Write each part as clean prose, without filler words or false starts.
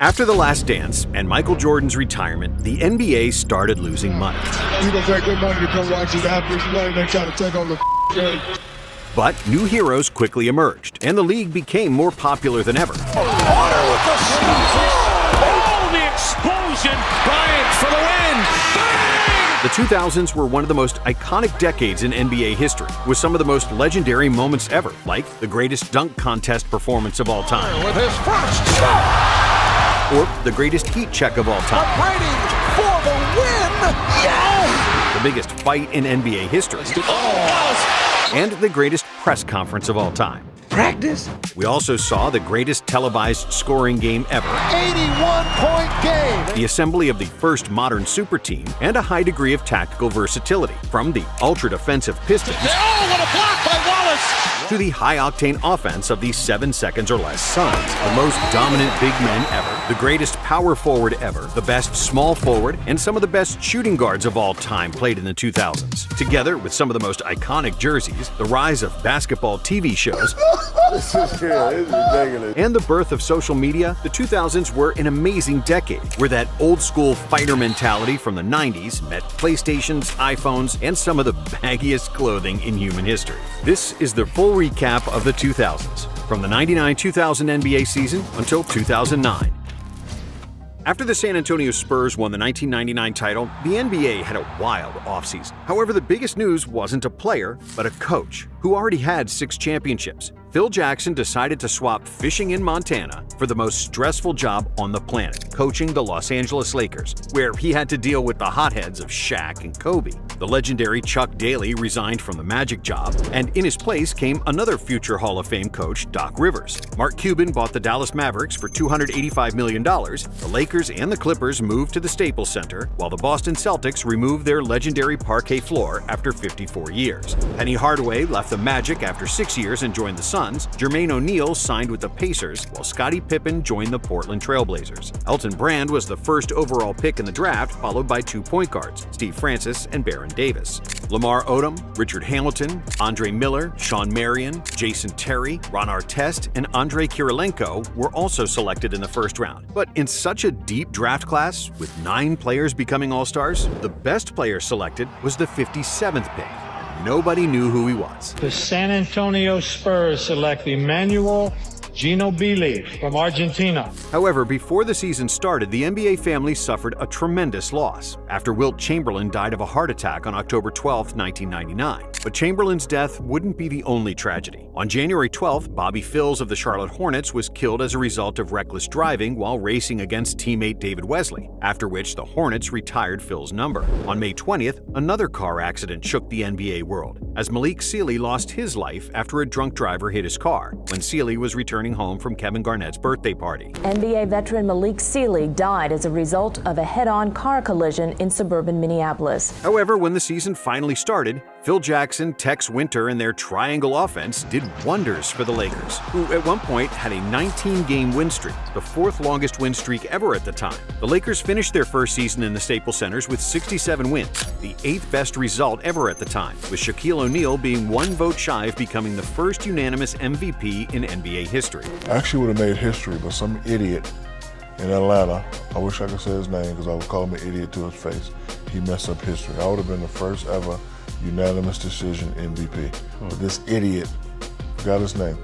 After The Last Dance and Michael Jordan's retirement, the NBA started losing money. You gonna pay good money to come watch these athletes play and they try to take on the game. But new heroes quickly emerged, and the league became more popular than ever. Order with the oh, the explosion! Bryant for the win! Bang! The 2000s were one of the most iconic decades in NBA history, with some of the most legendary moments ever, like the greatest dunk contest performance of all time. With his first shot! Or the greatest heat check of all time. Brady for the win! Yes! The biggest fight in NBA history. And the greatest press conference of all time. Practice? We also saw the greatest televised scoring game ever. 81-point game! The assembly of the first modern super team, and a high degree of tactical versatility. From the ultra-defensive Pistons Oh, what a block by Wallace! to the high-octane offense of the 7 seconds or less Suns. The most dominant big men ever, the greatest power forward ever, the best small forward, and some of the best shooting guards of all time played in the 2000s. Together with some of the most iconic jerseys, the rise of basketball TV shows, This is ridiculous. and the birth of social media, the 2000s were an amazing decade, where that old-school fighter mentality from the 90s met PlayStations, iPhones, and some of the baggiest clothing in human history. This is the full recap of the 2000s, from the 99-2000 NBA season until 2009. After the San Antonio Spurs won the 1999 title, the NBA had a wild offseason. However, the biggest news wasn't a player, but a coach, who already had 6 championships. Phil Jackson decided to swap fishing in Montana for the most stressful job on the planet, coaching the Los Angeles Lakers, where he had to deal with the hotheads of Shaq and Kobe. The legendary Chuck Daly resigned from the Magic job, and in his place came another future Hall of Fame coach, Doc Rivers. Mark Cuban bought the Dallas Mavericks for $285 million. The Lakers and the Clippers moved to the Staples Center, while the Boston Celtics removed their legendary parquet floor after 54 years. Penny Hardaway left the Magic after 6 years and joined the Suns. Jermaine O'Neal signed with the Pacers, while Scottie Pippen joined the Portland Trail Blazers. Elton Brand was the first overall pick in the draft, followed by 2 point guards, Steve Francis and Baron Davis. Lamar Odom, Richard Hamilton, Andre Miller, Sean Marion, Jason Terry, Ron Artest, and Andrei Kirilenko were also selected in the first round. But in such a deep draft class, with 9 players becoming All-Stars, the best player selected was the 57th pick. Nobody knew who he was. The San Antonio Spurs select Emmanuel Ginobili from Argentina. However, before the season started, the NBA family suffered a tremendous loss after Wilt Chamberlain died of a heart attack on October 12, 1999. But Chamberlain's death wouldn't be the only tragedy. On January 12th, Bobby Phills of the Charlotte Hornets was killed as a result of reckless driving while racing against teammate David Wesley, after which the Hornets retired Phil's number. On May 20th, another car accident shook the NBA world, as Malik Sealy lost his life after a drunk driver hit his car when Sealy was returning home from Kevin Garnett's birthday party. NBA veteran Malik Sealy died as a result of a head-on car collision in suburban Minneapolis. However, when the season finally started, Phil Jackson, Tex Winter, and their triangle offense did wonders for the Lakers, who at one point had a 19-game win streak, the 4th longest win streak ever at the time. The Lakers finished their first season in the Staples Centers with 67 wins, the 8th best result ever at the time, with Shaquille O'Neal being 1 vote shy of becoming the first unanimous MVP in NBA history. I actually would have made history, but some idiot in Atlanta, I wish I could say his name because I would call him an idiot to his face, he messed up history. I would have been the first ever unanimous decision MVP. But this idiot, forgot his name.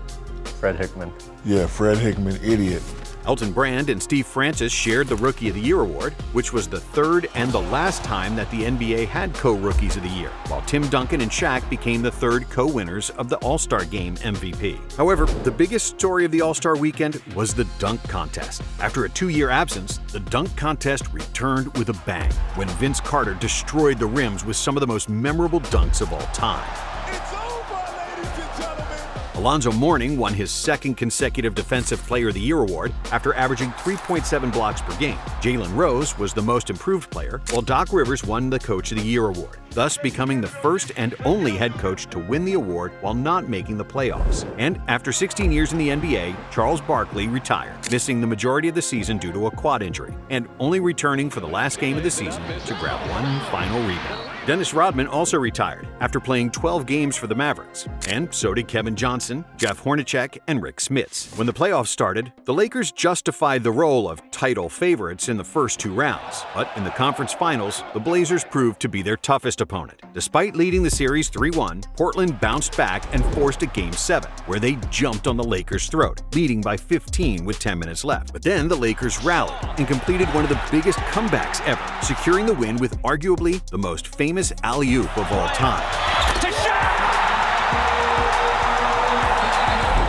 Fred Hickman. Yeah, Fred Hickman, idiot. Elton Brand and Steve Francis shared the Rookie of the Year award, which was the 3rd and the last time that the NBA had co-Rookies of the Year, while Tim Duncan and Shaq became the 3rd co-winners of the All-Star Game MVP. However, the biggest story of the All-Star weekend was the dunk contest. After a 2-year absence, the dunk contest returned with a bang when Vince Carter destroyed the rims with some of the most memorable dunks of all time. It's over, ladies and gentlemen! Alonzo Mourning won his 2nd consecutive Defensive Player of the Year award after averaging 3.7 blocks per game. Jalen Rose was the most improved player, while Doc Rivers won the Coach of the Year award, thus becoming the first and only head coach to win the award while not making the playoffs. And after 16 years in the NBA, Charles Barkley retired, missing the majority of the season due to a quad injury, and only returning for the last game of the season to grab 1 final rebound. Dennis Rodman also retired after playing 12 games for the Mavericks, and so did Kevin Johnson, Jeff Hornacek, and Rick Smits. When the playoffs started, the Lakers justified the role of title favorites in the first 2 rounds, but in the conference finals, the Blazers proved to be their toughest opponent. Despite leading the series 3-1, Portland bounced back and forced a Game 7, where they jumped on the Lakers' throat, leading by 15 with 10 minutes left. But then the Lakers rallied and completed one of the biggest comebacks ever, securing the win with arguably the most famous alley-oop of all time.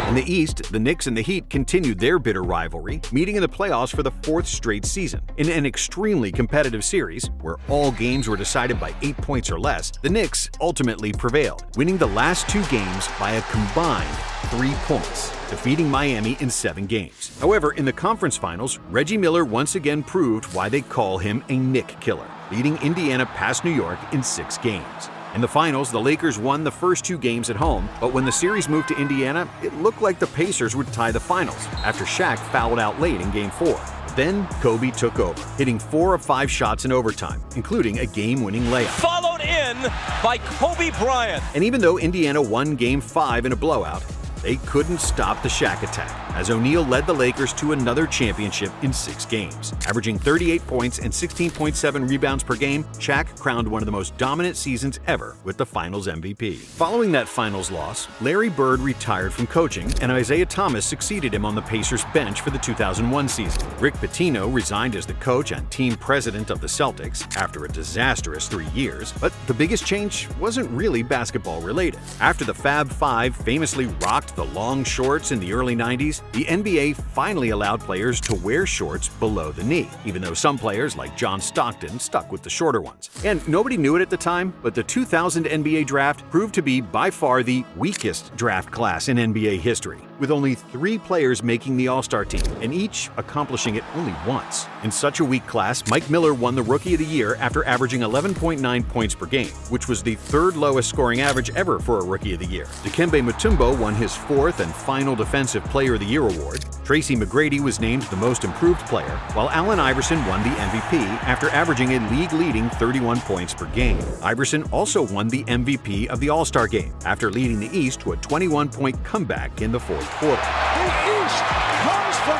In the East, the Knicks and the Heat continued their bitter rivalry, meeting in the playoffs for the 4th straight season. In an extremely competitive series, where all games were decided by 8 points or less, the Knicks ultimately prevailed, winning the last 2 games by a combined 3 points, defeating Miami in 7 games. However, in the conference finals, Reggie Miller once again proved why they call him a Knick killer, leading Indiana past New York in 6 games. In the finals, the Lakers won the first 2 games at home, but when the series moved to Indiana, it looked like the Pacers would tie the finals after Shaq fouled out late in Game 4. Then Kobe took over, hitting 4 of 5 shots in overtime, including a game-winning layup. Followed in by Kobe Bryant. And even though Indiana won Game 5 in a blowout, they couldn't stop the Shaq attack, as O'Neal led the Lakers to another championship in 6 games. Averaging 38 points and 16.7 rebounds per game, Shaq crowned one of the most dominant seasons ever with the Finals MVP. Following that Finals loss, Larry Bird retired from coaching, and Isaiah Thomas succeeded him on the Pacers bench for the 2001 season. Rick Pitino resigned as the coach and team president of the Celtics after a disastrous 3 years, but the biggest change wasn't really basketball related. After the Fab Five famously rocked the long shorts in the early 90s, the NBA finally allowed players to wear shorts below the knee, even though some players like John Stockton stuck with the shorter ones. And nobody knew it at the time, but the 2000 NBA draft proved to be by far the weakest draft class in NBA history, with only 3 players making the All-Star team, and each accomplishing it only once. In such a weak class, Mike Miller won the Rookie of the Year after averaging 11.9 points per game, which was the 3rd lowest scoring average ever for a Rookie of the Year. Dikembe Mutombo won his 4th and final Defensive Player of the Year award. Tracy McGrady was named the Most Improved Player, while Allen Iverson won the MVP after averaging a league-leading 31 points per game. Iverson also won the MVP of the All-Star Game after leading the East to a 21-point comeback in the 4th quarter. The East comes from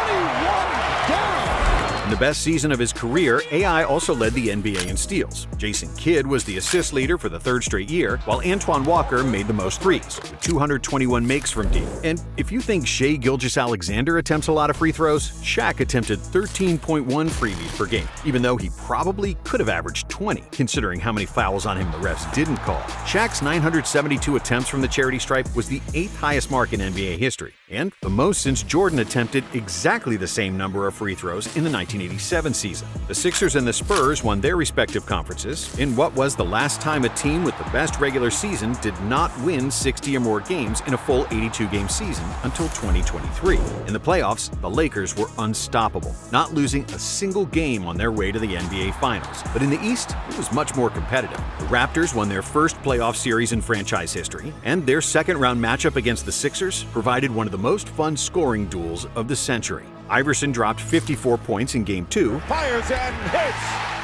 21 down. In the best season of his career, AI also led the NBA in steals. Jason Kidd was the assist leader for the 3rd straight year, while Antoine Walker made the most threes, with 221 makes from deep. And if you think Shai Gilgeous-Alexander attempts a lot of free throws, Shaq attempted 13.1 freebies per game, even though he probably could have averaged 20, considering how many fouls on him the refs didn't call. Shaq's 972 attempts from the charity stripe was the 8th highest mark in NBA history, and the most since Jordan attempted exactly the same number of free throws in the 1987 season. The Sixers and the Spurs won their respective conferences in what was the last time a team with the best regular season did not win 60 or more games in a full 82-game season until 2023. In the playoffs, the Lakers were unstoppable, not losing a single game on their way to the NBA Finals. But in the East, it was much more competitive. The Raptors won their first playoff series in franchise history, and their second-round matchup against the Sixers provided one of the most fun scoring duels of the century. Iverson dropped 54 points in Game 2, Fires and hits.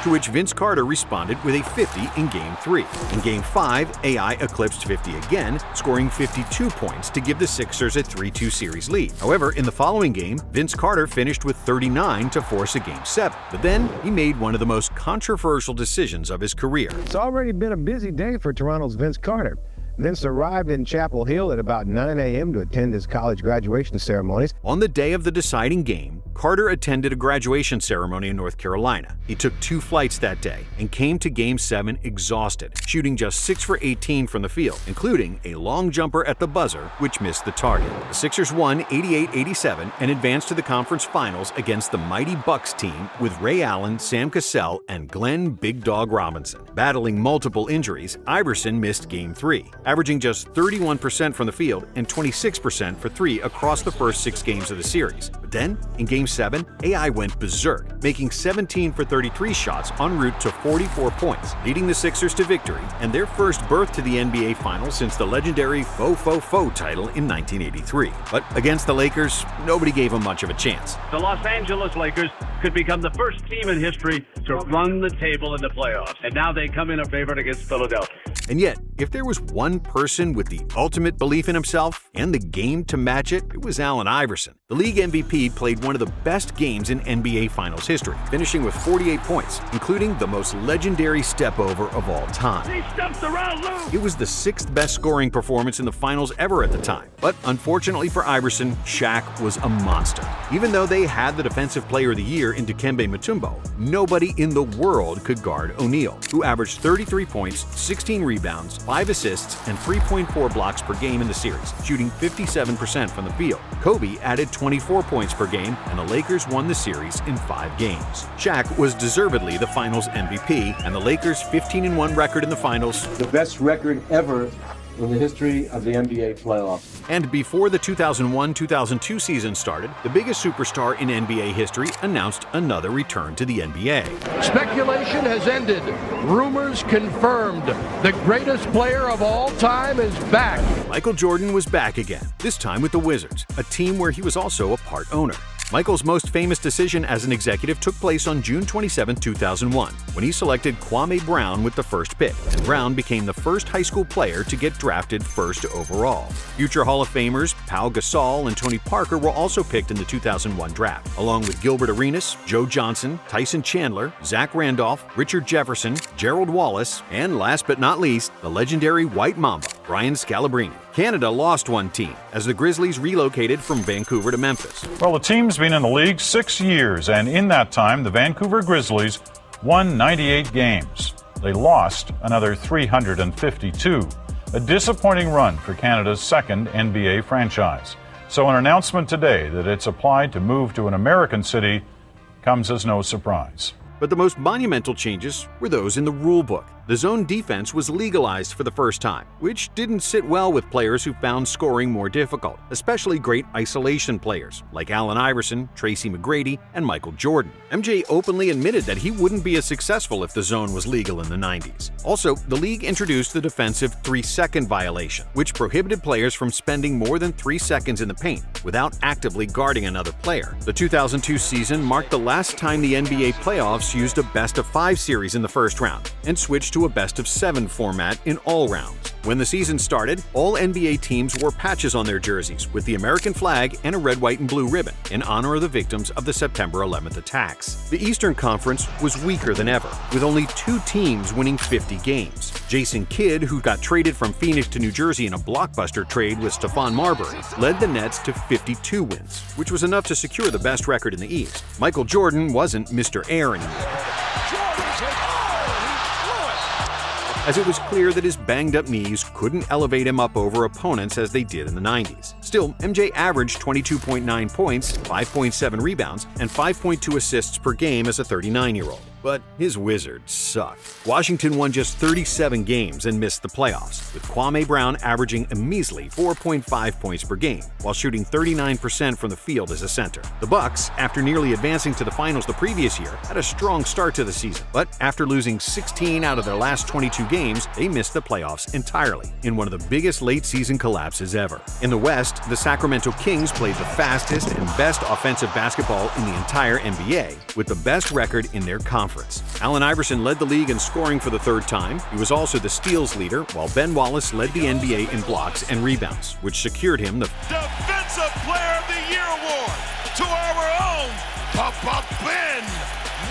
to which Vince Carter responded with a 50 in Game 3. In Game 5, AI eclipsed 50 again, scoring 52 points to give the Sixers a 3-2 series lead. However, in the following game, Vince Carter finished with 39 to force a Game 7. But then, he made one of the most controversial decisions of his career. It's already been a busy day for Toronto's Vince Carter. Vince arrived in Chapel Hill at about 9 a.m. to attend his college graduation ceremonies. On the day of the deciding game, Carter attended a graduation ceremony in North Carolina. He took 2 flights that day and came to Game 7 exhausted, shooting just 6 for 18 from the field, including a long jumper at the buzzer, which missed the target. The Sixers won 88-87 and advanced to the conference finals against the mighty Bucks team with Ray Allen, Sam Cassell, and Glenn Big Dog Robinson. Battling multiple injuries, Iverson missed Game 3, averaging just 31% from the field and 26% for 3 across the first 6 games of the series. But then, in Game 7, AI went berserk, making 17 for 33 shots en route to 44 points, leading the Sixers to victory and their first berth to the NBA Finals since the legendary Faux title in 1983. But against the Lakers, nobody gave them much of a chance. The Los Angeles Lakers could become the first team in history to run the table in the playoffs. And now they come in a favorite against Philadelphia. And yet, if there was one person with the ultimate belief in himself and the game to match it, it was Allen Iverson. The league MVP played one of the best games in NBA Finals history, finishing with 48 points, including the most legendary step-over of all time. He steps around Lou. It was the 6th best scoring performance in the finals ever at the time. But unfortunately for Iverson, Shaq was a monster. Even though they had the Defensive Player of the Year in Dikembe Mutombo, nobody in the world could guard O'Neal, who averaged 33 points, 16 rebounds, 5 assists, and 3.4 blocks per game in the series, shooting 57% from the field. Kobe added 24 points per game, and the Lakers won the series in 5 games. Shaq was deservedly the Finals MVP, and the Lakers' 15-1 record in the Finals, the best record ever in the history of the NBA playoffs. And before the 2001-2002 season started, the biggest superstar in NBA history announced another return to the NBA. Speculation has ended. Rumors confirmed. The greatest player of all time is back. Michael Jordan was back again, this time with the Wizards, a team where he was also a part owner. Michael's most famous decision as an executive took place on June 27, 2001, when he selected Kwame Brown with the first pick, and Brown became the first high school player to get drafted first overall. Future Hall of Famers Pau Gasol and Tony Parker were also picked in the 2001 draft, along with Gilbert Arenas, Joe Johnson, Tyson Chandler, Zach Randolph, Richard Jefferson, Gerald Wallace, and last but not least, the legendary White Mamba, Brian Scalabrine. Canada lost one team as the Grizzlies relocated from Vancouver to Memphis. Well, the team's been in the league 6 years, and in that time, the Vancouver Grizzlies won 98 games. They lost another 352. A disappointing run for Canada's second NBA franchise. So an announcement today that it's applied to move to an American city comes as no surprise. But the most monumental changes were those in the rule book. The zone defense was legalized for the first time, which didn't sit well with players who found scoring more difficult, especially great isolation players like Allen Iverson, Tracy McGrady, and Michael Jordan. MJ openly admitted that he wouldn't be as successful if the zone was legal in the 90s. Also, the league introduced the defensive 3-second violation, which prohibited players from spending more than 3 seconds in the paint without actively guarding another player. The 2002 season marked the last time the NBA playoffs used a best-of-5 series in the first round and switched to a best-of-7 format in all rounds. When the season started, all NBA teams wore patches on their jerseys with the American flag and a red, white, and blue ribbon in honor of the victims of the September 11th attacks. The Eastern Conference was weaker than ever, with only 2 teams winning 50 games. Jason Kidd, who got traded from Phoenix to New Jersey in a blockbuster trade with Stephon Marbury, led the Nets to 52 wins, which was enough to secure the best record in the East. Michael Jordan wasn't Mr. Air anymore, as it was clear that his banged-up knees couldn't elevate him up over opponents as they did in the 90s. Still, MJ averaged 22.9 points, 5.7 rebounds, and 5.2 assists per game as a 39-year-old. But his Wizards sucked. Washington won just 37 games and missed the playoffs, with Kwame Brown averaging a measly 4.5 points per game, while shooting 39% from the field as a center. The Bucks, after nearly advancing to the finals the previous year, had a strong start to the season, but after losing 16 out of their last 22 games, they missed the playoffs entirely, in one of the biggest late-season collapses ever. In the West, the Sacramento Kings played the fastest and best offensive basketball in the entire NBA, with the best record in their conference. Allen Iverson led the league in scoring for the 3rd time. He was also the steals leader, while Ben Wallace led the NBA in blocks and rebounds, which secured him the Defensive Player of the Year award to our own Ben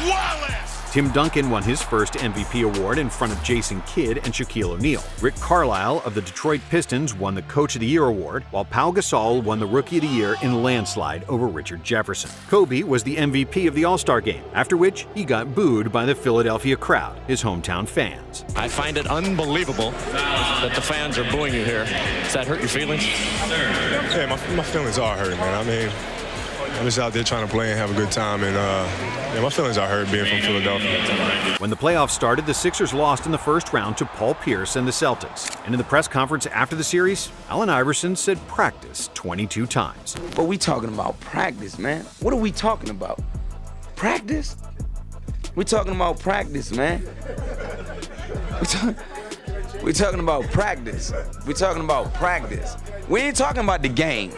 Wallace. Tim Duncan won his first MVP award in front of Jason Kidd and Shaquille O'Neal. Rick Carlisle of the Detroit Pistons won the Coach of the Year award, while Pau Gasol won the Rookie of the Year in a landslide over Richard Jefferson. Kobe was the MVP of the All-Star Game, after which he got booed by the Philadelphia crowd, his hometown fans. I find it unbelievable that the fans are booing you here. Does that hurt your feelings? Yeah, my feelings are hurt, man. I mean, I'm just out there trying to play and have a good time, and my feelings are hurt being from Philadelphia. When the playoffs started, the Sixers lost in the first round to Paul Pierce and the Celtics. And in the press conference after the series, Allen Iverson said practice 22 times. What we talking about? Practice, man. What are we talking about? Practice? We're talking about practice, man. We're talking about practice. We're talking about practice. We ain't talking about the game.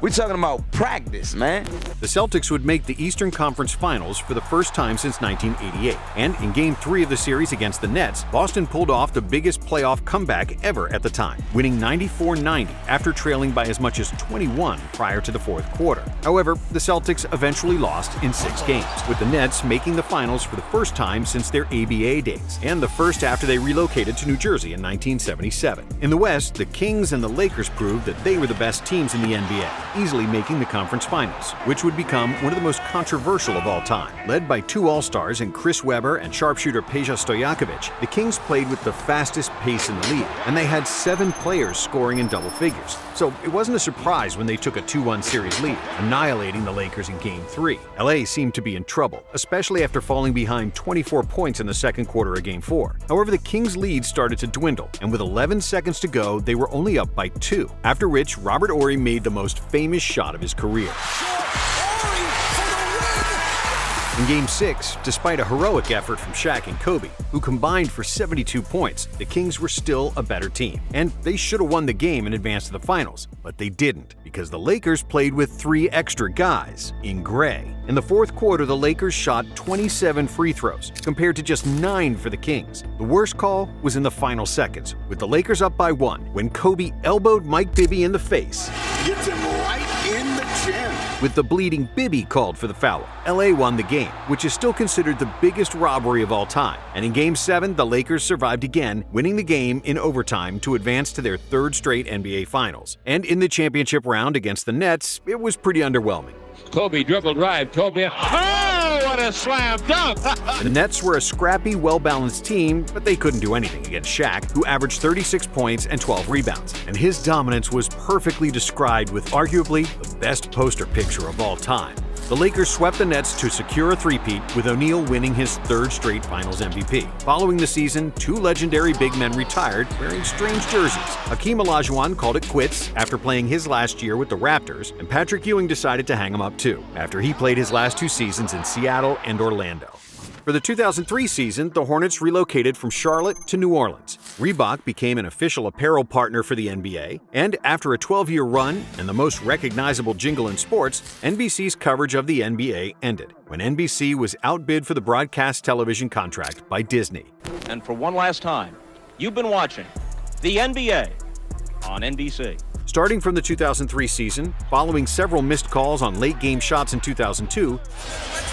We're talking about practice, man. The Celtics would make the Eastern Conference Finals for the first time since 1988. And in Game 3 of the series against the Nets, Boston pulled off the biggest playoff comeback ever at the time, winning 94-90 after trailing by as much as 21 prior to the fourth quarter. However, the Celtics eventually lost in 6 games, with the Nets making the finals for the first time since their ABA days, and the first after they relocated to New Jersey in 1977. In the West, the Kings and the Lakers proved that they were the best teams in the NBA, easily making the conference finals, which would become one of the most controversial of all time. Led by 2 All-Stars in Chris Webber and sharpshooter Peja Stojakovic, the Kings played with the fastest pace in the league, and they had 7 players scoring in double figures. So it wasn't a surprise when they took a 2-1 series lead, annihilating the Lakers in Game 3. LA seemed to be in trouble, especially after falling behind 24 points in the second quarter of Game 4. However, the Kings' lead started to dwindle, and with 11 seconds to go, they were only up by 2, after which Robert Horry made the most famous shot of his career. In Game 6, despite a heroic effort from Shaq and Kobe, who combined for 72 points, the Kings were still a better team, and they should have won the game and advanced to the finals, but they didn't, because the Lakers played with 3 extra guys in gray. In the fourth quarter, the Lakers shot 27 free throws, compared to just 9 for the Kings. The worst call was in the final seconds, with the Lakers up by 1, when Kobe elbowed Mike Bibby in the face. Gets him right in the chin. With the bleeding Bibby called for the foul, LA won the game, which is still considered the biggest robbery of all time. And in Game 7, the Lakers survived again, winning the game in overtime to advance to their 3rd straight NBA Finals. And in the championship round against the Nets, it was pretty underwhelming. Kobe dribble drive. Kobe. Oh, what a slam dunk! The Nets were a scrappy, well-balanced team, but they couldn't do anything against Shaq, who averaged 36 points and 12 rebounds. And his dominance was perfectly described with arguably the best poster picture of all time. The Lakers swept the Nets to secure a three-peat, with O'Neal winning his 3rd straight Finals MVP. Following the season, 2 legendary big men retired wearing strange jerseys. Hakeem Olajuwon called it quits after playing his last year with the Raptors, and Patrick Ewing decided to hang him up too, after he played his last 2 seasons in Seattle and Orlando. For the 2003 season, the Hornets relocated from Charlotte to New Orleans. Reebok became an official apparel partner for the NBA, and after a 12-year run and the most recognizable jingle in sports, NBC's coverage of the NBA ended, when NBC was outbid for the broadcast television contract by Disney. And for one last time, you've been watching the NBA on NBC. Starting from the 2003 season, following several missed calls on late-game shots in 2002,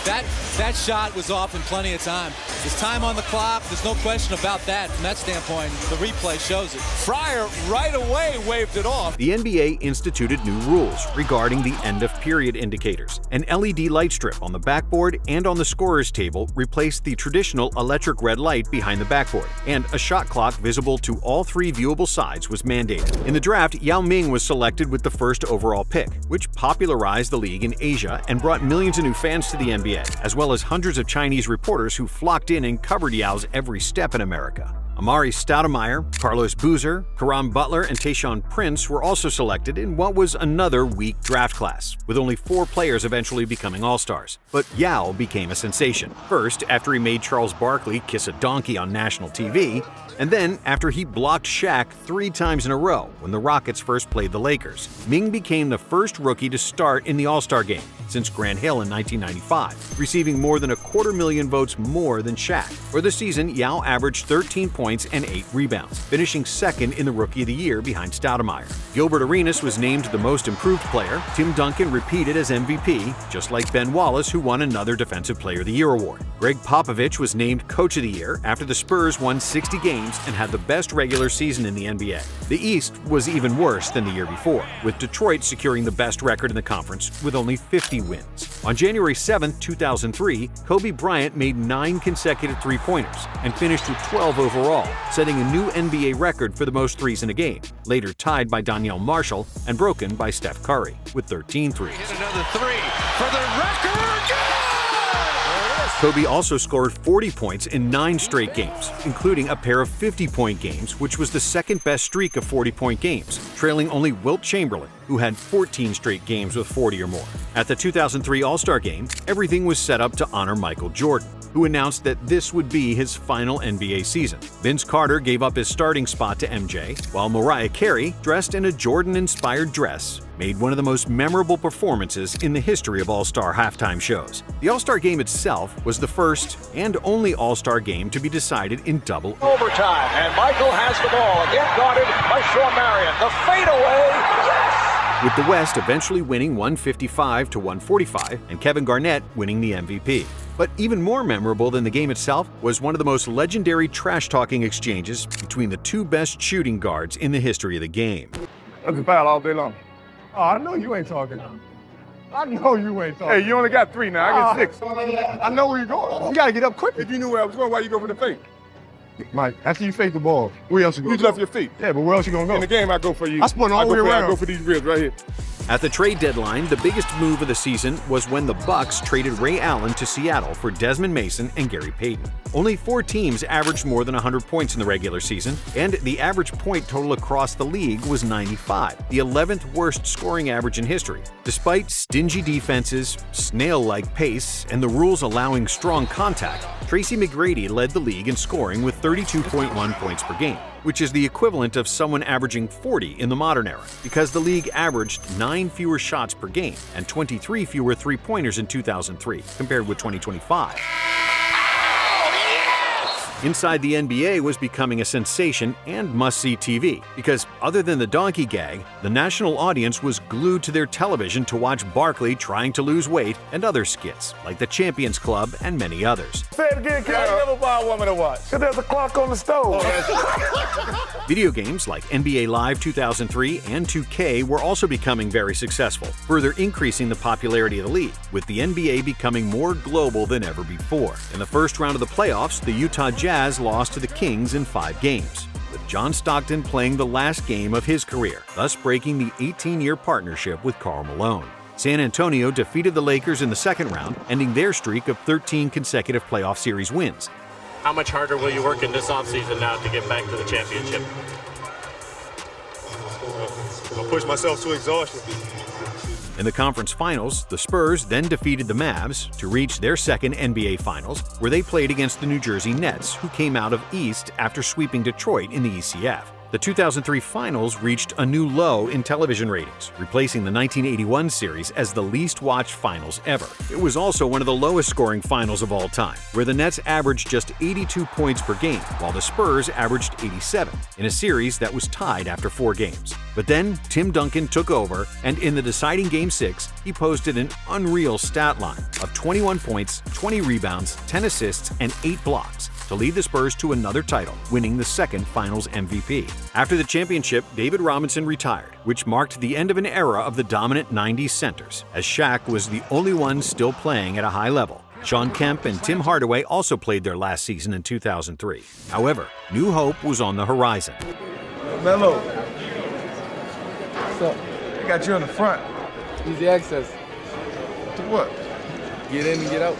That shot was off in plenty of time. There's time on the clock. There's no question about that. From that standpoint, the replay shows it. Fryer right away waved it off. The NBA instituted new rules regarding the end-of-period indicators. An LED light strip on the backboard and on the scorer's table replaced the traditional electric red light behind the backboard, and a shot clock visible to all 3 viewable sides was mandated. In the draft, Yao Ming was selected with the 1st overall pick, which popularized the league in Asia and brought millions of new fans to the NBA, as well as hundreds of Chinese reporters who flocked in and covered Yao's every step in America. Amari Stoudemire, Carlos Boozer, Karam Butler, and Tayshaun Prince were also selected in what was another weak draft class, with only 4 players eventually becoming All-Stars. But Yao became a sensation, first after he made Charles Barkley kiss a donkey on national TV, and then after he blocked Shaq 3 times in a row when the Rockets first played the Lakers. Ming became the first rookie to start in the All-Star game since Grant Hill in 1995, receiving more than 250,000 votes more than Shaq. For the season, Yao averaged 13 points and 8 rebounds, finishing 2nd in the Rookie of the Year behind Stoudemire. Gilbert Arenas was named the Most Improved Player. Tim Duncan repeated as MVP, just like Ben Wallace, who won another Defensive Player of the Year award. Greg Popovich was named Coach of the Year after the Spurs won 60 games and had the best regular season in the NBA. The East was even worse than the year before, with Detroit securing the best record in the conference with only 50 wins. On January 7, 2003, Kobe Bryant made 9 consecutive three-pointers and finished with 12 overall, setting a new NBA record for the most threes in a game, later tied by Donyell Marshall and broken by Steph Curry with 13 threes. Hit another 3 for the record. Kobe also scored 40 points in 9 straight games, including a pair of 50-point games, which was the second-best streak of 40-point games, trailing only Wilt Chamberlain, who had 14 straight games with 40 or more. At the 2003 All-Star Game, everything was set up to honor Michael Jordan. who announced that this would be his final NBA season. Vince Carter gave up his starting spot to MJ, while Mariah Carey, dressed in a Jordan-inspired dress, made one of the most memorable performances in the history of All-Star halftime shows. The All-Star game itself was the first and only All-Star game to be decided in double overtime, and Michael has the ball, again guarded by Shawn Marion. The fadeaway, yes! with the West eventually winning 155 to 145 and Kevin Garnett winning the MVP. But even more memorable than the game itself was one of the most legendary trash-talking exchanges between the two best shooting guards in the history of the game. That's a foul all day long. Oh, I know you ain't talking. I know you ain't talking. Hey, you only got 3 now. I get 6. I know where you're going. You got to get up quick. If you knew where I was going, why you go for the fake? Mike, after you fake the ball, where else you going? You left your feet. Yeah, but where else you going to go? In the game, I go for you. I spun all the way around. I go for these ribs right here. At the trade deadline, the biggest move of the season was when the Bucks traded Ray Allen to Seattle for Desmond Mason and Gary Payton. Only 4 teams averaged more than 100 points in the regular season, and the average point total across the league was 95, the 11th worst scoring average in history. Despite stingy defenses, snail-like pace, and the rules allowing strong contact, Tracy McGrady led the league in scoring with 32.1 points per game, which is the equivalent of someone averaging 40 in the modern era, because the league averaged 9 fewer shots per game and 23 fewer three-pointers in 2003 compared with 2025. Inside the NBA was becoming a sensation and must-see TV, because other than the donkey gag, the national audience was glued to their television to watch Barkley trying to lose weight and other skits, like the Champions Club and many others. Say it again, kid. I never buy a woman to watch. Because there's a clock on the stove. Video games like NBA Live 2003 and 2K were also becoming very successful, further increasing the popularity of the league, with the NBA becoming more global than ever before. In the first round of the playoffs, the Utah Jazz lost to the Kings in 5 games, with John Stockton playing the last game of his career, thus breaking the 18-year partnership with Karl Malone. San Antonio defeated the Lakers in the second round, ending their streak of 13 consecutive playoff series wins. How much harder will you work in this offseason now to get back to the championship? I'll push myself to exhaustion. In the conference finals, the Spurs then defeated the Mavs to reach their second NBA Finals, where they played against the New Jersey Nets, who came out of East after sweeping Detroit in the ECF. The 2003 Finals reached a new low in television ratings, replacing the 1981 series as the least-watched finals ever. It was also one of the lowest-scoring finals of all time, where the Nets averaged just 82 points per game, while the Spurs averaged 87, in a series that was tied after 4 games. But then, Tim Duncan took over, and in the deciding Game 6, he posted an unreal stat line of 21 points, 20 rebounds, 10 assists, and 8 blocks, to lead the Spurs to another title, winning the second Finals MVP. After the championship, David Robinson retired, which marked the end of an era of the dominant 90s centers, as Shaq was the only one still playing at a high level. Sean Kemp and Tim Hardaway also played their last season in 2003. However, new hope was on the horizon. Melo, what's up? I got you in the front. Easy access. To what? Get in and get out.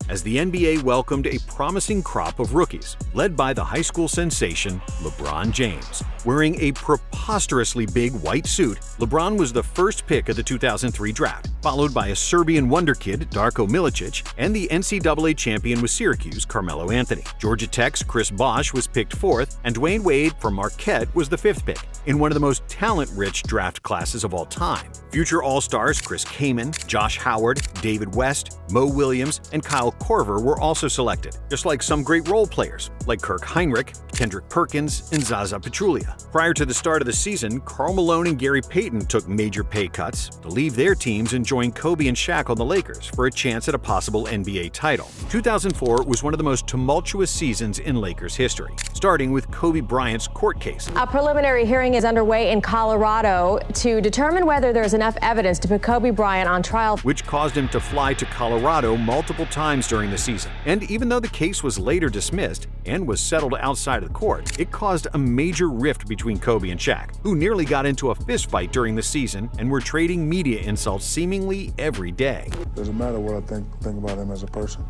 As the NBA welcomed a promising crop of rookies, led by the high school sensation LeBron James. Wearing a preposterously big white suit, LeBron was the first pick of the 2003 draft, followed by a Serbian wonder kid, Darko Milicic, and the NCAA champion with Syracuse, Carmelo Anthony. Georgia Tech's Chris Bosh was picked 4th, and Dwayne Wade from Marquette was the 5th pick, in one of the most talent-rich draft classes of all time. Future All-Stars Chris Kaman, Josh Howard, David West, Mo Williams, and Kyle Korver were also selected, just like some great role players, like Kirk Heinrich, Kendrick Perkins, and Zaza Pachulia. Prior to the start of the season, Karl Malone and Gary Payton took major pay cuts to leave their teams and join Kobe and Shaq on the Lakers for a chance at a possible NBA title. 2004 was one of the most tumultuous seasons in Lakers history, starting with Kobe Bryant's court case. A preliminary hearing is underway in Colorado to determine whether there's enough evidence to put Kobe Bryant on trial, which caused him to fly to Colorado multiple times during the season. And even though the case was later dismissed and was settled outside of the court, it caused a major rift between Kobe and Shaq, who nearly got into a fistfight during the season and were trading media insults seemingly every day. Doesn't matter what I think about him as a person.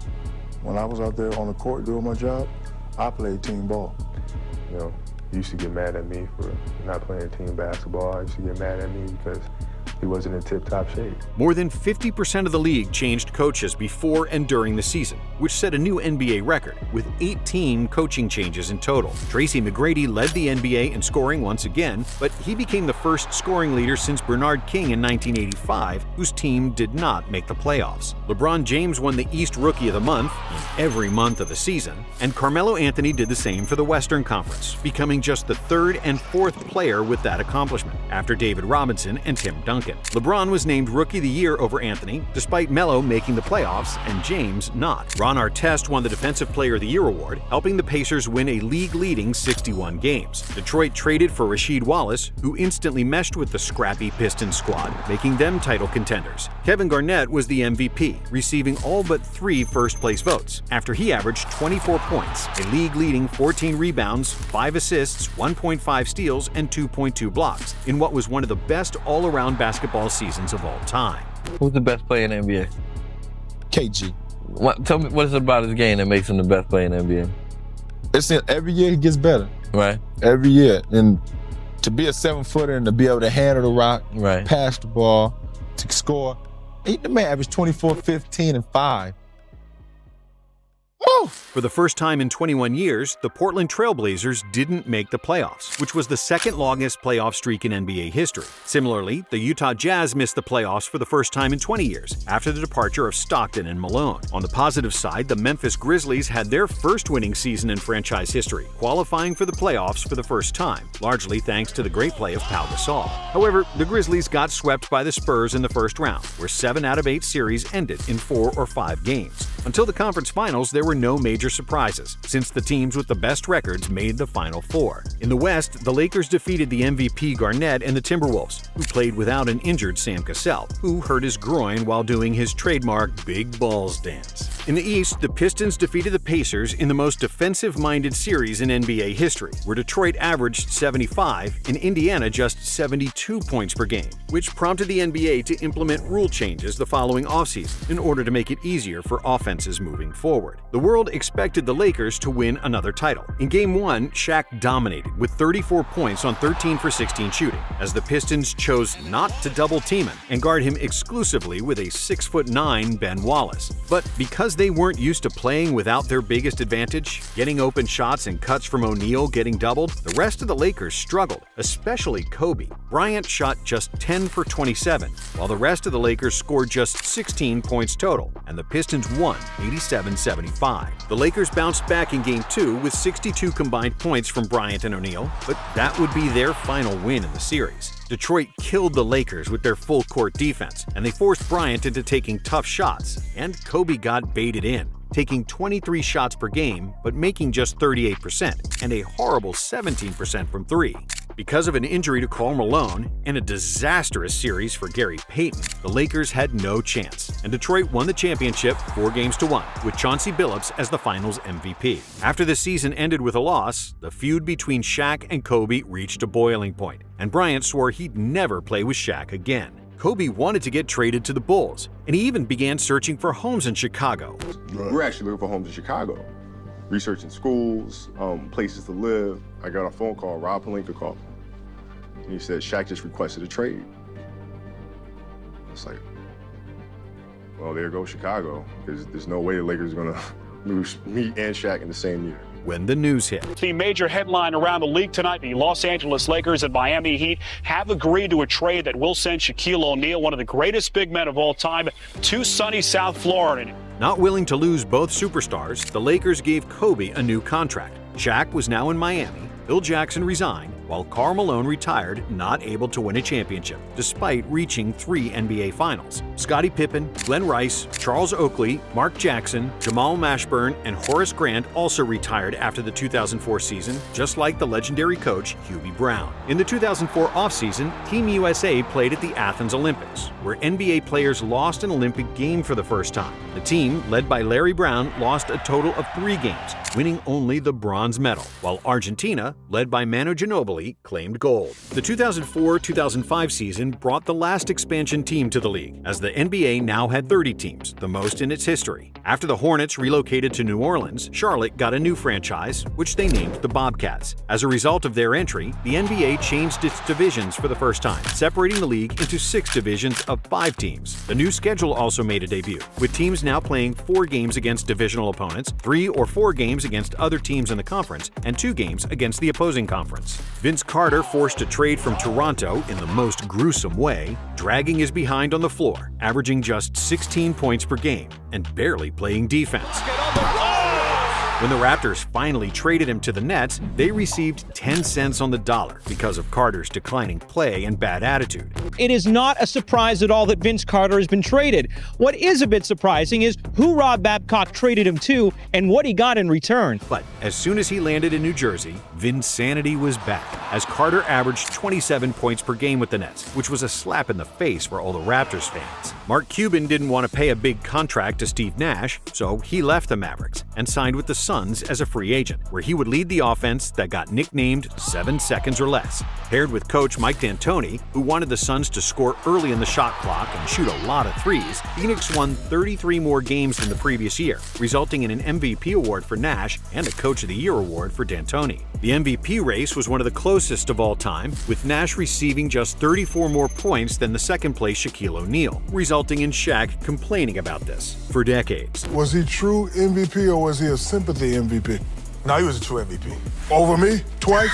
When I was out there on the court doing my job, I played team ball. You know, you used to get mad at me for not playing team basketball. I used to get mad at me because he wasn't in tip-top shape. More than 50% of the league changed coaches before and during the season, which set a new NBA record, with 18 coaching changes in total. Tracy McGrady led the NBA in scoring once again, but he became the first scoring leader since Bernard King in 1985, whose team did not make the playoffs. LeBron James won the East Rookie of the Month in every month of the season, and Carmelo Anthony did the same for the Western Conference, becoming just the third and fourth player with that accomplishment, after David Robinson and Tim Duncan. LeBron was named Rookie of the Year over Anthony, despite Melo making the playoffs and James not. Ron Artest won the Defensive Player of the Year award, helping the Pacers win a league-leading 61 games. Detroit traded for Rasheed Wallace, who instantly meshed with the scrappy Pistons squad, making them title contenders. Kevin Garnett was the MVP, receiving all but 3 first-place votes, after he averaged 24 points, a league-leading 14 rebounds, 5 assists, 1.5 steals, and 2.2 blocks, in what was one of the best all-around basketball seasons of all time. Who's the best player in the NBA? KG. Tell me what is it about his game that makes him the best player in the NBA? It's every year he gets better. Right. Every year. And to be a 7-footer and to be able to handle the rock, right, pass the ball, to score. The man averaged 24, 15, and 5. For the first time in 21 years, the Portland Trail Blazers didn't make the playoffs, which was the second longest playoff streak in NBA history. Similarly, the Utah Jazz missed the playoffs for the first time in 20 years, after the departure of Stockton and Malone. On the positive side, the Memphis Grizzlies had their first winning season in franchise history, qualifying for the playoffs for the first time, largely thanks to the great play of Pau Gasol. However, the Grizzlies got swept by the Spurs in the first round, where 7 out of 8 series ended in 4 or 5 games. Until the conference finals, there were no major surprises, since the teams with the best records made the Final Four. In the West, the Lakers defeated the MVP Garnett and the Timberwolves, who played without an injured Sam Cassell, who hurt his groin while doing his trademark big balls dance. In the East, the Pistons defeated the Pacers in the most defensive-minded series in NBA history, where Detroit averaged 75 and Indiana just 72 points per game, which prompted the NBA to implement rule changes the following offseason in order to make it easier for offenses moving forward. The world expected the Lakers to win another title. In Game 1, Shaq dominated with 34 points on 13 for 16 shooting, as the Pistons chose not to double-team him and guard him exclusively with a 6'9" Ben Wallace. But because they weren't used to playing without their biggest advantage, getting open shots and cuts from O'Neal getting doubled, the rest of the Lakers struggled, especially Kobe. Bryant shot just 10 for 27, while the rest of the Lakers scored just 16 points total, and the Pistons won 87-75. The Lakers bounced back in Game 2 with 62 combined points from Bryant and O'Neal, but that would be their final win in the series. Detroit killed the Lakers with their full-court defense, and they forced Bryant into taking tough shots, and Kobe got baited in, taking 23 shots per game but making just 38% and a horrible 17% from 3. Because of an injury to Karl Malone and a disastrous series for Gary Payton, the Lakers had no chance, and Detroit won the championship 4-1, with Chauncey Billups as the finals MVP. After the season ended with a loss, the feud between Shaq and Kobe reached a boiling point, and Bryant swore he'd never play with Shaq again. Kobe wanted to get traded to the Bulls, and he even began searching for homes in Chicago. We're actually looking for homes in Chicago, researching schools, places to live. I got a phone call, Rob Pelinka called me. And he said, Shaq just requested a trade. It's like, well, there goes Chicago, because there's no way the Lakers are gonna lose me and Shaq in the same year. When the news hit. The major headline around the league tonight, the Los Angeles Lakers and Miami Heat have agreed to a trade that will send Shaquille O'Neal, one of the greatest big men of all time, to sunny South Florida. Not willing to lose both superstars, the Lakers gave Kobe a new contract. Shaq was now in Miami, Phil Jackson resigned, while Karl Malone retired, not able to win a championship, despite reaching 3 NBA Finals. Scottie Pippen, Glenn Rice, Charles Oakley, Mark Jackson, Jamal Mashburn, and Horace Grant also retired after the 2004 season, just like the legendary coach Hubie Brown. In the 2004 offseason, Team USA played at the Athens Olympics, where NBA players lost an Olympic game for the first time. The team, led by Larry Brown, lost a total of 3 games, winning only the bronze medal, while Argentina, led by Manu Ginobili, happily claimed gold. The 2004-2005 season brought the last expansion team to the league, as the NBA now had 30 teams, the most in its history. After the Hornets relocated to New Orleans, Charlotte got a new franchise, which they named the Bobcats. As a result of their entry, the NBA changed its divisions for the first time, separating the league into 6 divisions of 5 teams. The new schedule also made a debut, with teams now playing 4 games against divisional opponents, 3 or 4 games against other teams in the conference, and 2 games against the opposing conference. Vince Carter forced a trade from Toronto in the most gruesome way, dragging his behind on the floor, averaging just 16 points per game, and barely playing defense. When the Raptors finally traded him to the Nets, they received 10 cents on the dollar because of Carter's declining play and bad attitude. It is not a surprise at all that Vince Carter has been traded. What is a bit surprising is who Rob Babcock traded him to and what he got in return. But as soon as he landed in New Jersey, Vinsanity was back, as Carter averaged 27 points per game with the Nets, which was a slap in the face for all the Raptors fans. Mark Cuban didn't want to pay a big contract to Steve Nash, so he left the Mavericks and signed with the Suns as a free agent, where he would lead the offense that got nicknamed 7 seconds or less. Paired with coach Mike D'Antoni, who wanted the Suns to score early in the shot clock and shoot a lot of threes, Phoenix won 33 more games than the previous year, resulting in an MVP award for Nash and a Coach of the Year award for D'Antoni. The MVP race was one of the closest of all time, with Nash receiving just 34 more points than the second-place Shaquille O'Neal, resulting in Shaq complaining about this for decades. Was he true MVP or was he a sympathy MVP? No, he was a true MVP. Over me? Twice?